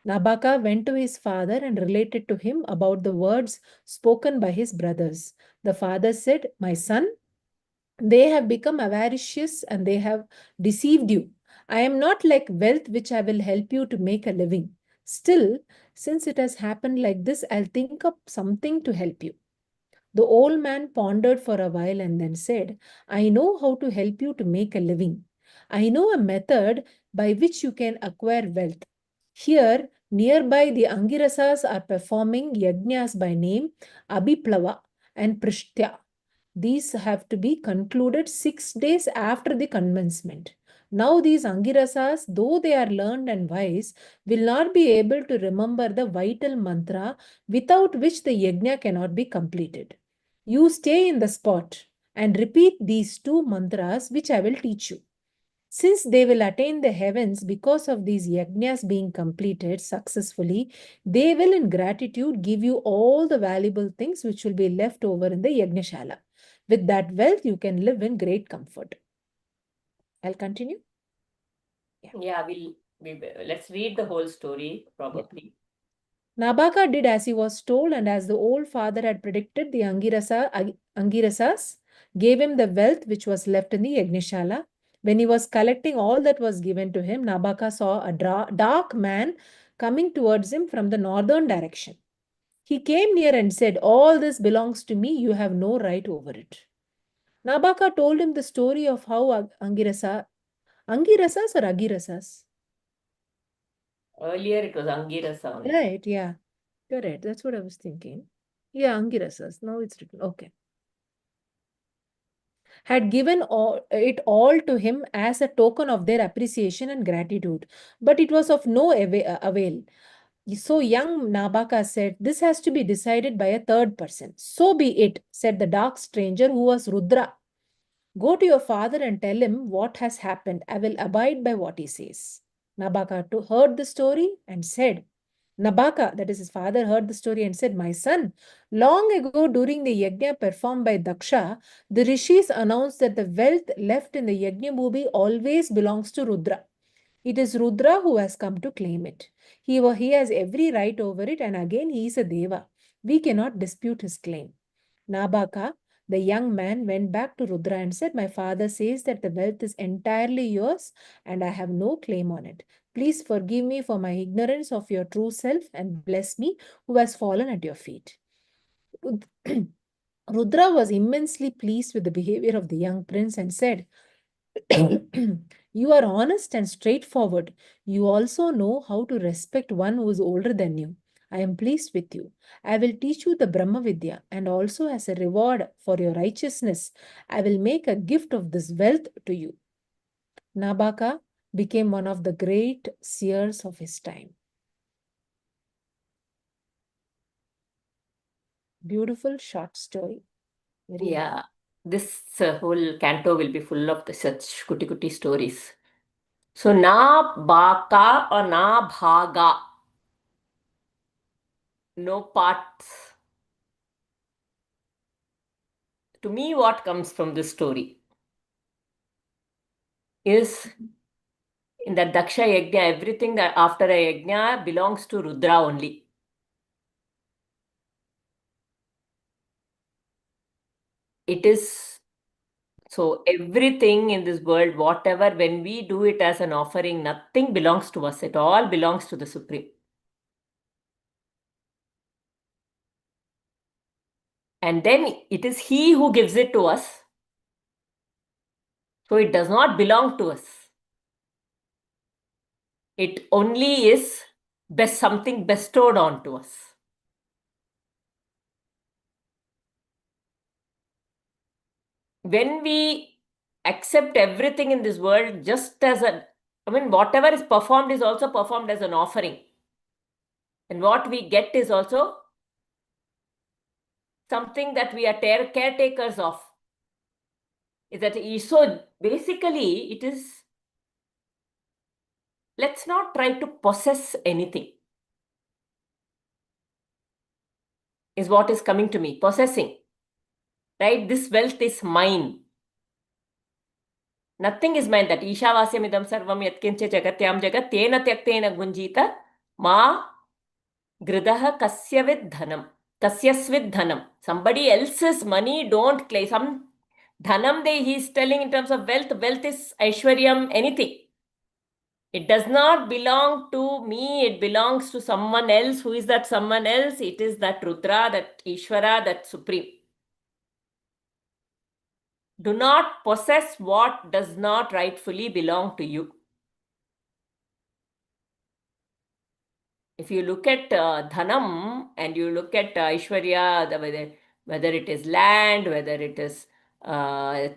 Nabaka went to his father and related to him about the words spoken by his brothers. The father said, "My son, they have become avaricious and they have deceived you. I am not like wealth which I will help you to make a living. Still, since it has happened like this, I'll think up something to help you." The old man pondered for a while and then said, "I know how to help you to make a living. I know a method by which you can acquire wealth. Here, nearby, the Angirasas are performing yajnas by name Abhiplava and Prishtya. These have to be concluded 6 days after the commencement. Now these Angirasas, though they are learned and wise, will not be able to remember the vital mantra without which the yajna cannot be completed. You stay in the spot and repeat these 2 mantras which I will teach you. Since they will attain the heavens because of these yajnas being completed successfully, they will in gratitude give you all the valuable things which will be left over in the yajnashala. With that wealth, you can live in great comfort. I'll continue. Yeah, let's read the whole story, probably. Nabaka did as he was told, and as the old father had predicted, the Angirasas gave him the wealth which was left in the Yagnishala. When he was collecting all that was given to him, Nabaka saw a dark man coming towards him from the northern direction. He came near and said, "All this belongs to me, you have no right over it." Nabaka told him the story of how Angirasas or Agirasas? Earlier it was Angirasa only. Right, yeah. Correct. That's what I was thinking. Yeah, Angirasas. Now it's written. Okay. Had given it all to him as a token of their appreciation and gratitude. But it was of no avail. So young Nabaka said, "This has to be decided by a third person." "So be it," said the dark stranger who was Rudra. "Go to your father and tell him what has happened. I will abide by what he says." Nabaka heard the story and said, Nabaka, that is his father, heard the story and said, "My son, long ago during the yajna performed by Daksha, the rishis announced that the wealth left in the yajna bhumi always belongs to Rudra. It is Rudra who has come to claim it. He has every right over it, and again he is a deva. We cannot dispute his claim." Nabaka, The young man went back to Rudra and said, "My father says that the wealth is entirely yours and I have no claim on it. Please forgive me for my ignorance of your true self and bless me who has fallen at your feet." Rudra was immensely pleased with the behavior of the young prince and said, "You are honest and straightforward. You also know how to respect one who is older than you. I am pleased with you. I will teach you the Brahma Vidya, and also as a reward for your righteousness, I will make a gift of this wealth to you." Nabaka became one of the great seers of his time. Beautiful short story. Very Yeah, this whole canto will be full of such kuti stories. So, na baka or na bhaga, no parts. To me, what comes from this story is in that Daksha Yajna, everything that after a Yajna belongs to Rudra only. It is so everything in this world, whatever, when we do it as an offering, nothing belongs to us. It all belongs to the Supreme. And then it is He who gives it to us. So it does not belong to us. It only is something bestowed onto us. When we accept everything in this world just as whatever is performed is also performed as an offering. And what we get is also something that we are caretakers of. So basically, it is, let's not try to possess anything, is what is coming to me. Possessing, right? This wealth is mine. Nothing is mine. That Ishavasyam idam sarvam yatkinche jagatyam jagat tena tyaktena gunjita ma gridaha kasyavid dhanam. Kasyasvid dhanam. Somebody else's money, don't claim. Some dhanam he's telling in terms of wealth. Wealth is aishwaryam, anything. It does not belong to me. It belongs to someone else. Who is that someone else? It is that Rudra, that Ishvara, that Supreme. Do not possess what does not rightfully belong to you. If you look at Dhanam and you look at Aishwarya, whether it is land, whether it is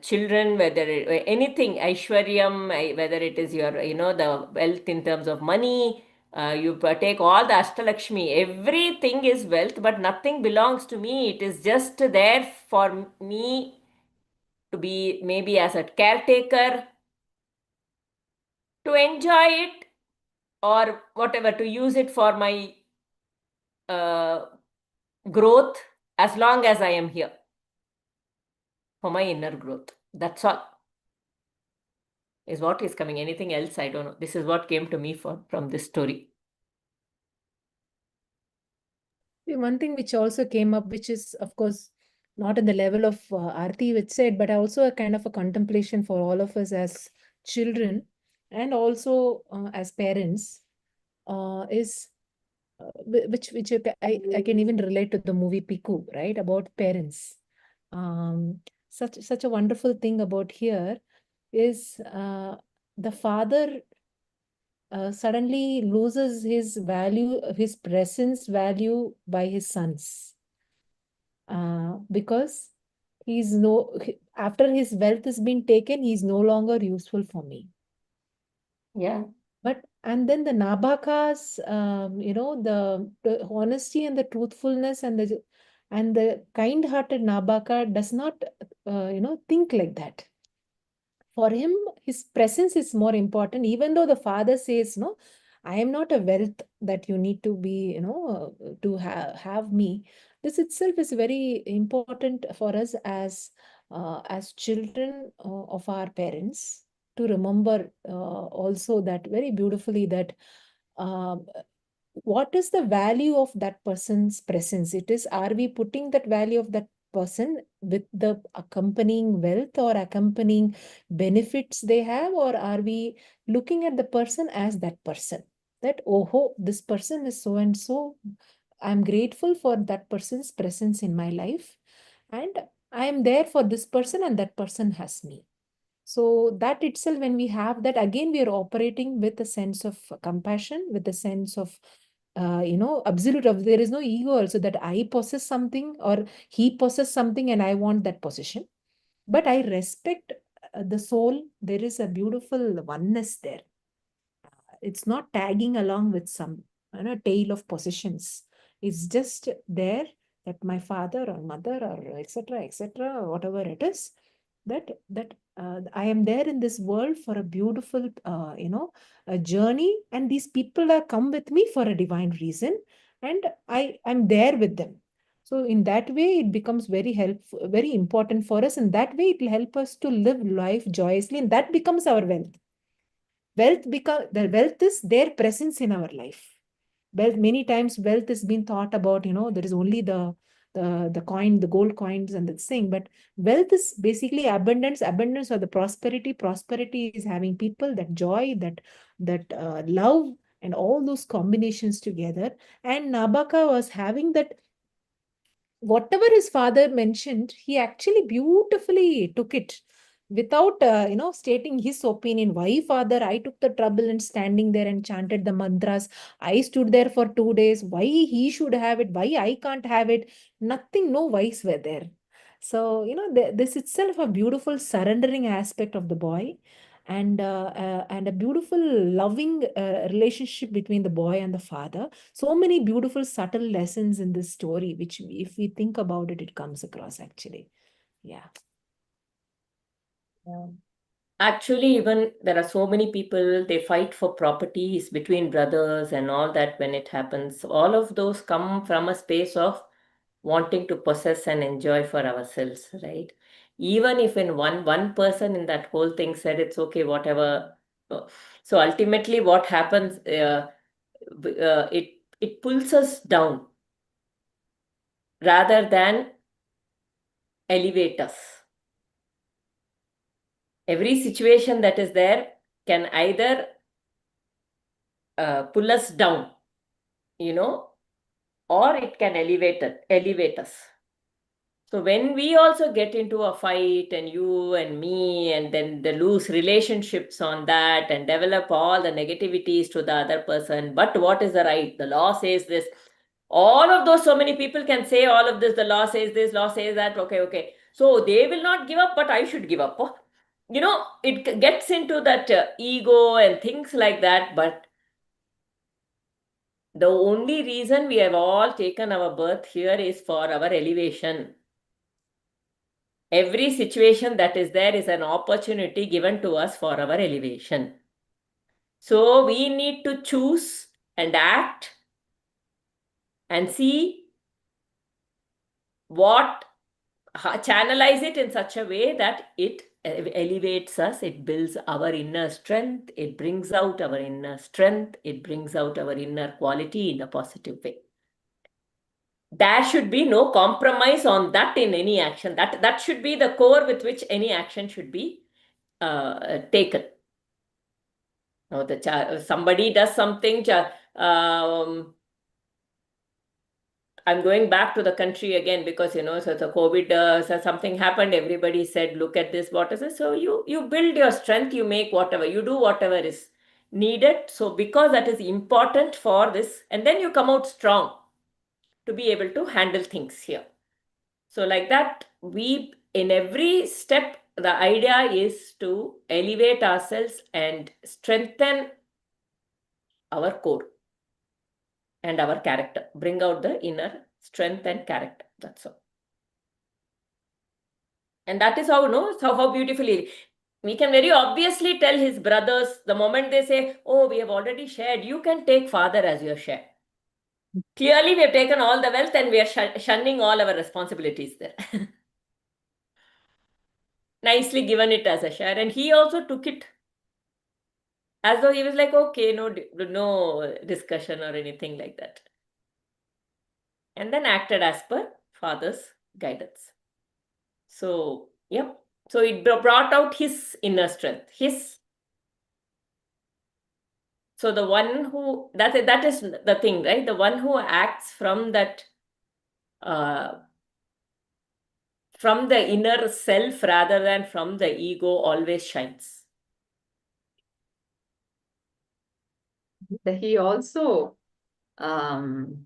children, anything, Aishwaryam, whether it is your, the wealth in terms of money, you take all the Ashtalakshmi, everything is wealth, but nothing belongs to me. It is just there for me to be maybe as a caretaker, to enjoy it, or whatever, to use it for my growth as long as I am here, for my inner growth. That's all is what is coming. Anything else, I don't know. This is what came to me from this story. One thing which also came up, which is, of course, not in the level of Aarti which said, but also a kind of a contemplation for all of us as children and also as parents, is which I can even relate to the movie Piku, right? About parents. Such a wonderful thing about here is the father suddenly loses his value, his presence value by his sons. Because after his wealth has been taken, he's no longer useful for me. Yeah. And then the Nabaka's, the honesty and the truthfulness and the kind-hearted Nabaka does not, think like that. For him, his presence is more important, even though the father says, no, I am not a wealth that you need to be, to have me. This itself is very important for us as children of our parents to remember also that very beautifully that what is the value of that person's presence? Are we putting that value of that person with the accompanying wealth or accompanying benefits they have, or are we looking at the person as that person? That, oh, this person is so and so. I'm grateful for that person's presence in my life, and I am there for this person, and that person has me. So that itself, when we have that, again, we are operating with a sense of compassion, with a sense of, absolute of, there is no ego also that I possess something or he possess something and I want that possession. But I respect the soul. There is a beautiful oneness there. It's not tagging along with some, tale of possessions. It's just there that my father or mother or etc., whatever it is, that I am there in this world for a beautiful, a journey, and these people have come with me for a divine reason, and I'm there with them. So in that way, it becomes very helpful, very important for us. And that way, it will help us to live life joyously, and that becomes our wealth. The wealth is their presence in our life. Wealth, many times wealth has been thought about, there is only the coin, the gold coins and this thing. But wealth is basically abundance, or the prosperity. Prosperity is having people, that joy, that love, and all those combinations together. And Nabaka was having that. Whatever his father mentioned, he actually beautifully took it without, stating his opinion. Why, father, I took the trouble in standing there and chanted the mantras. I stood there for 2 days. Why he should have it? Why I can't have it? Nothing, no whys were there. So, this itself a beautiful surrendering aspect of the boy, and a beautiful loving relationship between the boy and the father. So many beautiful subtle lessons in this story, which if we think about it, it comes across actually. Yeah. Yeah. Actually, even there are so many people, they fight for properties between brothers and all that when it happens. All of those come from a space of wanting to possess and enjoy for ourselves, right? Even if in one person in that whole thing said it's okay, whatever. So ultimately, what happens? It pulls us down rather than elevate us. Every situation that is there can either pull us down, or it can elevate us. So when we also get into a fight, and you and me, and then the loose relationships on that, and develop all the negativities to the other person, but what is the right? The law says this. All of those, so many people can say all of this, the law says this, law says that, okay. So they will not give up, but I should give up. It gets into that ego and things like that, but the only reason we have all taken our birth here is for our elevation. Every situation that is there is an opportunity given to us for our elevation. So we need to choose and act and see what, channelize it in such a way that it elevates us, it builds our inner strength, it brings out our inner strength, it brings out our inner quality in a positive way. There should be no compromise on that in any action. That should be the core with which any action should be taken. Now, somebody does something. I'm going back to the country again because so the COVID, so something happened. Everybody said, "Look at this. What is it?" So you build your strength. You make whatever you do, whatever is needed. So because that is important for this, and then you come out strong to be able to handle things here. So like that, we in every step, the idea is to elevate ourselves and strengthen our core and our character, bring out the inner strength and character. That's all. And that is how, so how beautifully we can very obviously tell his brothers the moment they say, "Oh, we have already shared, you can take father as your share." Clearly, we have taken all the wealth and we are shunning all our responsibilities there. Nicely given it as a share. And he also took it as though he was like, okay, no discussion or anything like that. And then acted as per father's guidance. So, yep. So it brought out his inner strength. So the one who, that is the thing, right? The one who acts from that, from the inner self rather than from the ego always shines. He also, the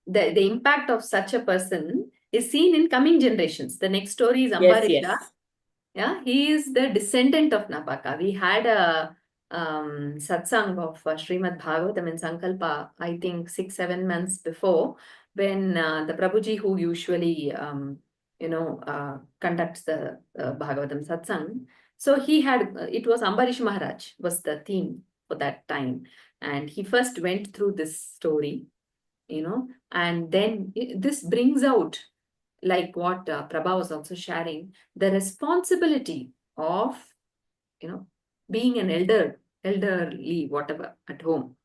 impact of such a person is seen in coming generations. The next story is Ambarisha. Yes. Yeah, he is the descendant of Nabaka. We had a satsang of Srimad Bhagavatam in Sankalpa, I think 6-7 months before, when the Prabhuji, who usually conducts the Bhagavatam satsang, so he had, it was Ambarish Maharaj was the theme for that time, and he first went through this story, and then this brings out, like what Prabha was also sharing, the responsibility of, being an elderly, whatever, at home,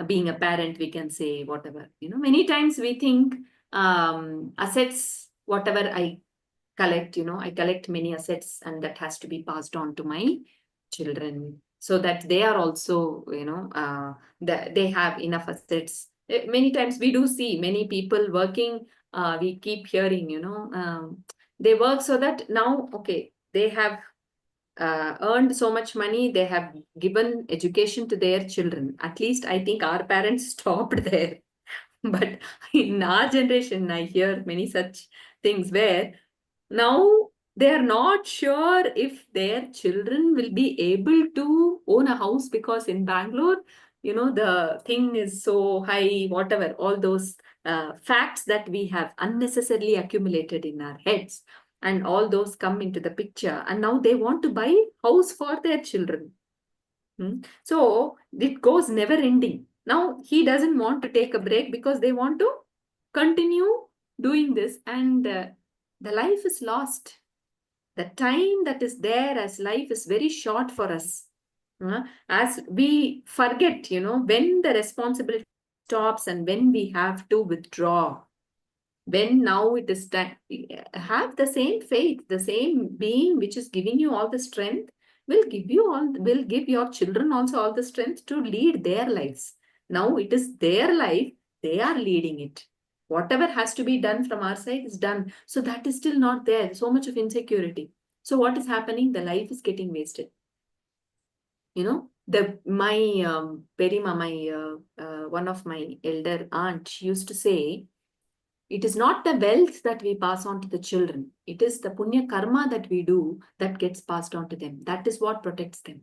being a parent, we can say, whatever, many times we think assets, whatever I collect, I collect many assets and that has to be passed on to my children so that they are also, they have enough assets. Many times we do see many people working, we keep hearing, they work so that now, okay, they have earned so much money, they have given education to their children. At least I think our parents stopped there. But in our generation, I hear many such things where now they are not sure if their children will be able to own a house, because in Bangalore, the thing is so high, whatever, all those facts that we have unnecessarily accumulated in our heads, and all those come into the picture, and now they want to buy house for their children. So it goes never ending. Now he doesn't want to take a break because they want to continue doing this, and the life is lost. The time that is there as life is very short for us. As we forget, when the responsibility stops and when we have to withdraw. When now it is time, have the same faith, the same being which is giving you all the strength will give your children also all the strength to lead their lives. Now it is their life, they are leading it. Whatever has to be done from our side is done. So that is still not there. So much of insecurity. So what is happening? The life is getting wasted. My Perima, my one of my elder aunt, she used to say, it is not the wealth that we pass on to the children. It is the punya karma that we do that gets passed on to them. That is what protects them.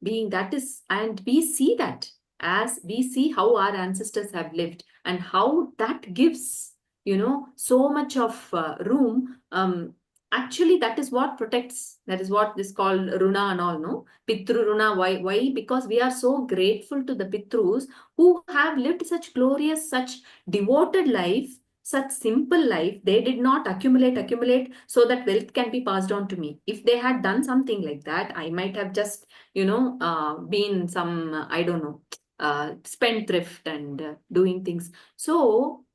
Being that is, and we see that as we see how our ancestors have lived and how that gives, so much of room. Actually, that is what protects. That is what is called runa and all, no? Pitru runa. Why? Because we are so grateful to the Pitrus who have lived such glorious, such devoted life, such simple life. They did not accumulate so that wealth can be passed on to me. If they had done something like that, I might have just, been some, I don't know, spendthrift and doing things. So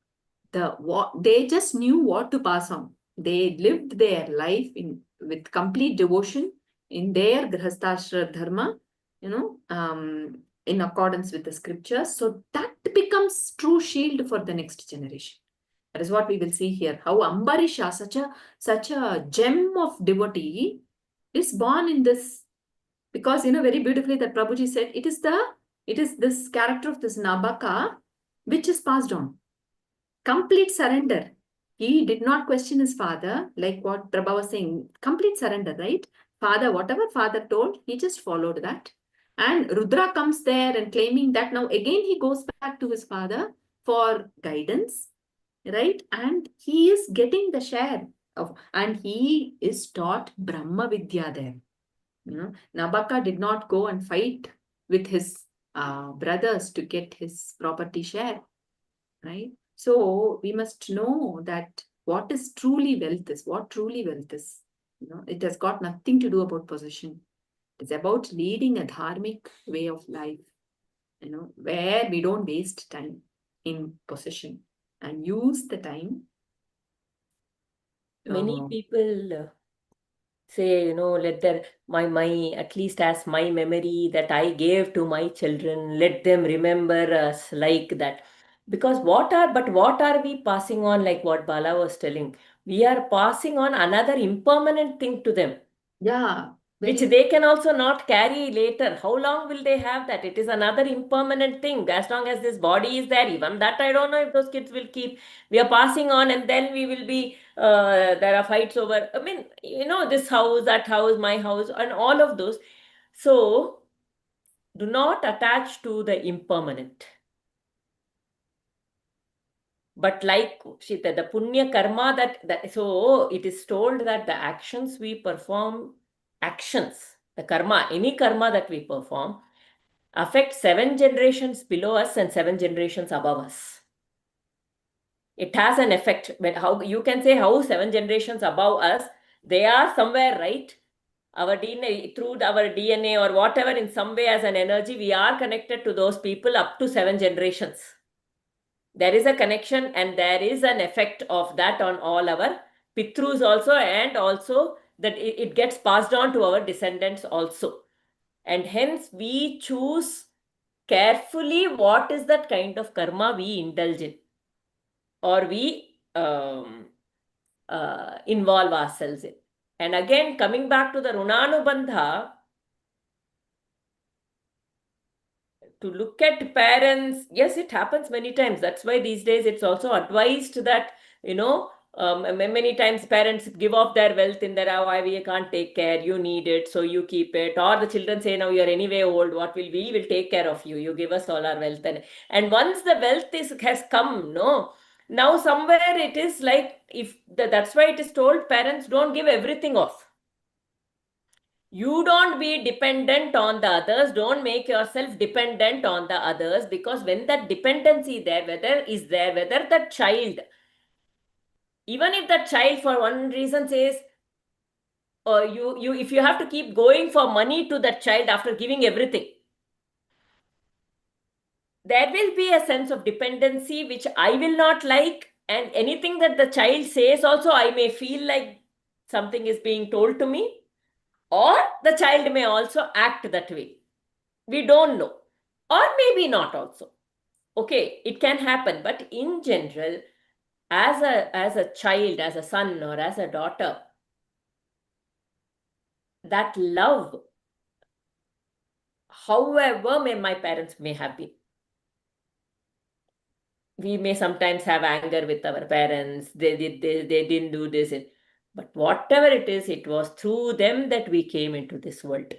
they just knew what to pass on. They lived their life with complete devotion in their grihasthashra dharma, in accordance with the scriptures. So that becomes true shield for the next generation. That is what we will see here. How Ambarisha, such a gem of devotee, is born in this. Because, very beautifully that Prabhuji said, it is this character of this Nabaka which is passed on. Complete surrender. He did not question his father, like what Prabha was saying. Complete surrender, right? Father, whatever father told, he just followed that. And Rudra comes there and claiming that now again he goes back to his father for guidance, right? And he is getting the share of, and he is taught Brahma Vidya there. Nabaka did not go and fight with his brothers to get his property share, right? So we must know that what is truly wealth is, what truly wealth is. It has got nothing to do about possession. It's about leading a dharmic way of life, where we don't waste time in possession and use the time many Oh. people say, let my at least as my memory that I gave to my children, let them remember us like that. Because what are we passing on, like what Bala was telling? We are passing on another impermanent thing to them, Yeah, which very they can also not carry later. How long will they have that? It is another impermanent thing. As long as this body is there, even that I don't know if those kids will keep. We are passing on, and then we will be. There are fights over. I mean, this house, that house, my house, and all of those. So do not attach to the impermanent. But like she said, the punya karma that so it is told that the actions we perform, the karma, any karma that we perform, affect 7 generations below us and 7 generations above us. It has an effect. But how you can say how 7 generations above us, they are somewhere, right? Our DNA, through our DNA or whatever, in some way as an energy, we are connected to those people up to 7 generations. There is a connection and there is an effect of that on all our Pitrus also, and also that it gets passed on to our descendants also. And hence we choose carefully what is that kind of karma we indulge in or we involve ourselves in. And again, coming back to the Runanubandha, to look at parents, yes, it happens many times. That's why these days it's also advised that, many times parents give off their wealth in their, why we can't take care, you need it, so you keep it. Or the children say, now you're anyway old, what will we will take care of you, you give us all our wealth. And once the wealth has come, no, now somewhere it is like, that's why it is told, parents don't give everything off. You don't be dependent on the others. Don't make yourself dependent on the others, because when that dependency whether the child, even if that child for one reason says, or you if you have to keep going for money to that child after giving everything, there will be a sense of dependency which I will not like, and anything that the child says also I may feel like something is being told to me, or the child may also act that way. We don't know. Or maybe not also. Okay, it can happen. But in general, as a child, as a son or as a daughter, that love, however my parents may have been, we may sometimes have anger with our parents. They didn't do this. But whatever it is, it was through them that we came into this world.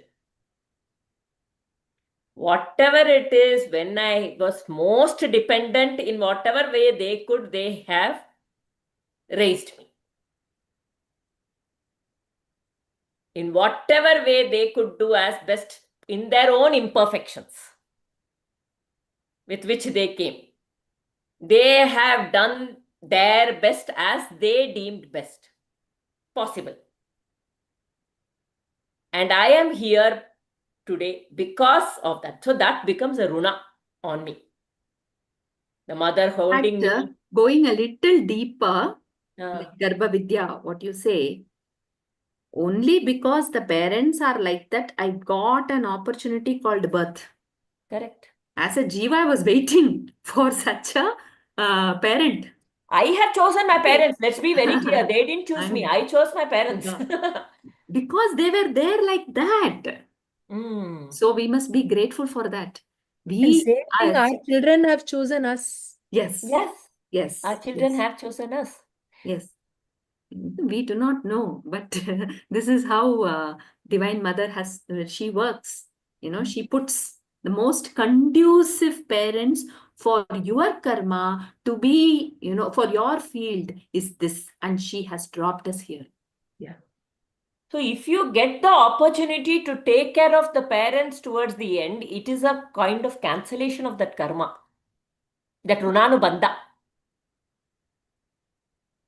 Whatever it is, when I was most dependent, in whatever way they have raised me. In whatever way they could do as best in their own imperfections with which they came. They have done their best as they deemed best possible. And I am here today because of that. So that becomes a runa on me. The mother holding me. going a little deeper, Uh, like Garbha Vidya, what you say, only because the parents are like that, I got an opportunity called birth. correct. As a Jiva, I was waiting for such a parent. I have chosen my parents. Let's be very clear. They didn't choose me. I chose my parents. Because they were there like that. Mm. So we must be grateful for that. And We same thing, are, our children have chosen us. yes, Yes, yes, our children yes, have chosen us. yes. We do not know, but this is how Divine Mother she works. She puts the most conducive parents for your karma to be, for your field is this, and she has dropped us here. Yeah. So if you get the opportunity to take care of the parents towards the end, it is a kind of cancellation of that karma, that runanubandha.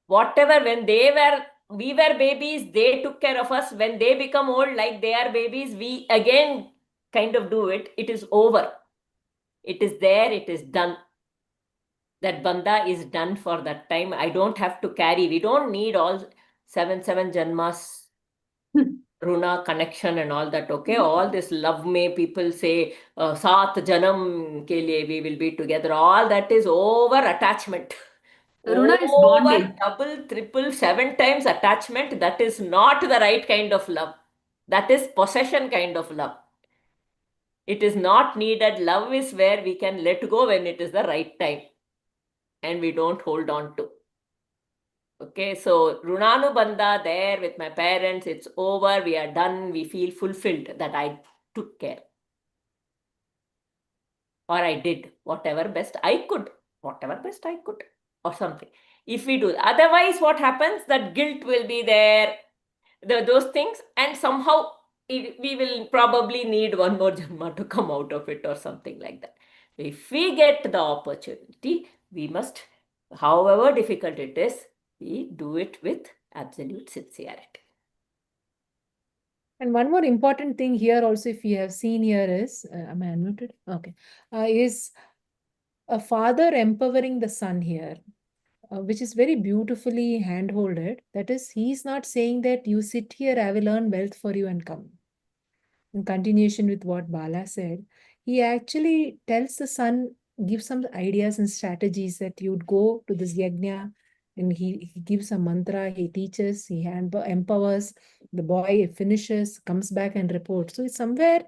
Whatever, when we were babies, they took care of us. When they become old, like they are babies, we again kind of do it. It is over. It is there. It is done. That bandha is done for that time. I don't have to carry. We don't need all. 7 janmas Hmm. Runa connection and all that, okay? All this love may people say, Saat Janam ke liye we will be together. All that is over attachment. Runa is Over bonding. double, triple, 7 times attachment. That is not the right kind of love. That is possession kind of love. It is not needed. Love is where we can let go when it is the right time and we don't hold on to. Okay, so Runanubandha there with my parents, it's over, we are done, we feel fulfilled that I took care. Or I did whatever best I could, or something. If we do, otherwise, what happens? That guilt will be there, those things, and somehow we will probably need one more janma to come out of it or something like that. If we get the opportunity, we must, however difficult it is, we do it with absolute sincerity. And one more important thing here also, if you have seen here is, am I unmuted? Okay, is a father empowering the son here, which is very beautifully handholded. That is, he's not saying that you sit here, I will earn wealth for you and come. In continuation with what Bala said, he actually tells the son, gives some ideas and strategies that you'd go to this yajna, and he gives a mantra, he teaches, he empowers, the boy finishes, comes back and reports. So it's somewhere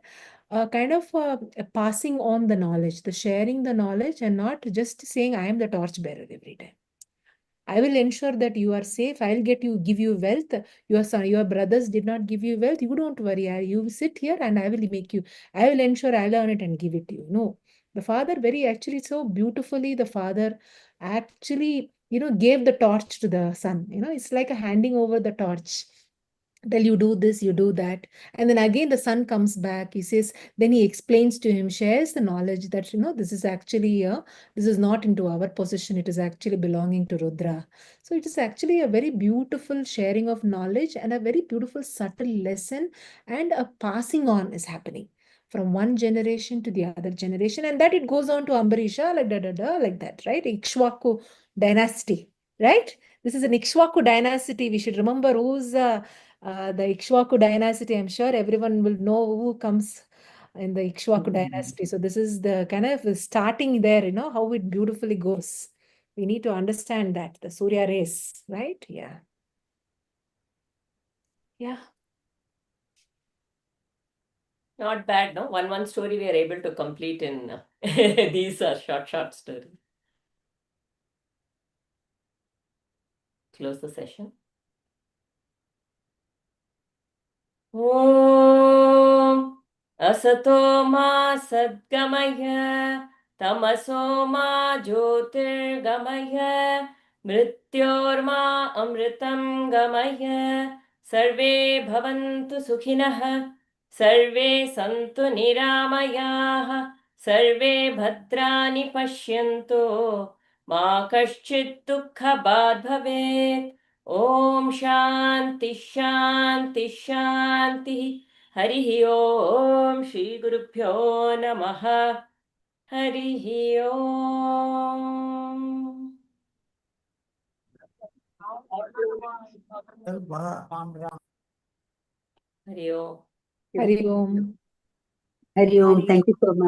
kind of a passing on the knowledge, the sharing the knowledge, and not just saying, I am the torch bearer every time. I will ensure that you are safe. I'll give you wealth. Your son, your brothers did not give you wealth. You don't worry. You sit here and I will I will ensure I'll earn it and give it to you. No, the father actually so beautifully, the father actually, gave the torch to the son. It's like a handing over the torch. Tell you do this, you do that. And then again, the son comes back. He says, then he explains to him, shares the knowledge that, this is actually, this is not into our possession. It is actually belonging to Rudra. So it is actually a very beautiful sharing of knowledge and a very beautiful subtle lesson, and a passing on is happening from one generation to the other generation. And that it goes on to Ambarisha, like like that, right? Ikshwaku dynasty, right? This is an Ikshwaku dynasty. We should remember who's the Ikshwaku dynasty. I'm sure everyone will know who comes in the Ikshwaku dynasty. So this is the kind of starting there, how it beautifully goes. We need to understand that, the Surya race, right? Yeah. Yeah. Not bad, no? One story we are able to complete in these short stories. Close the session. Om Asato ma Sadgamaya Tamaso ma Jyotirgamaya Mrityorma Amritam Gamaya Sarve Bhavantu Sukhinah Sarve Santu Niramayah Sarve Bhadrani Pashyantu Ma Kaschit Dukha Bad Bhavet Om Shanti Shanti Shanti Harihi Om Shri Gurubhyo Namaha Harihi Om Hari Om Hari Om. Hari Om. Thank you so much.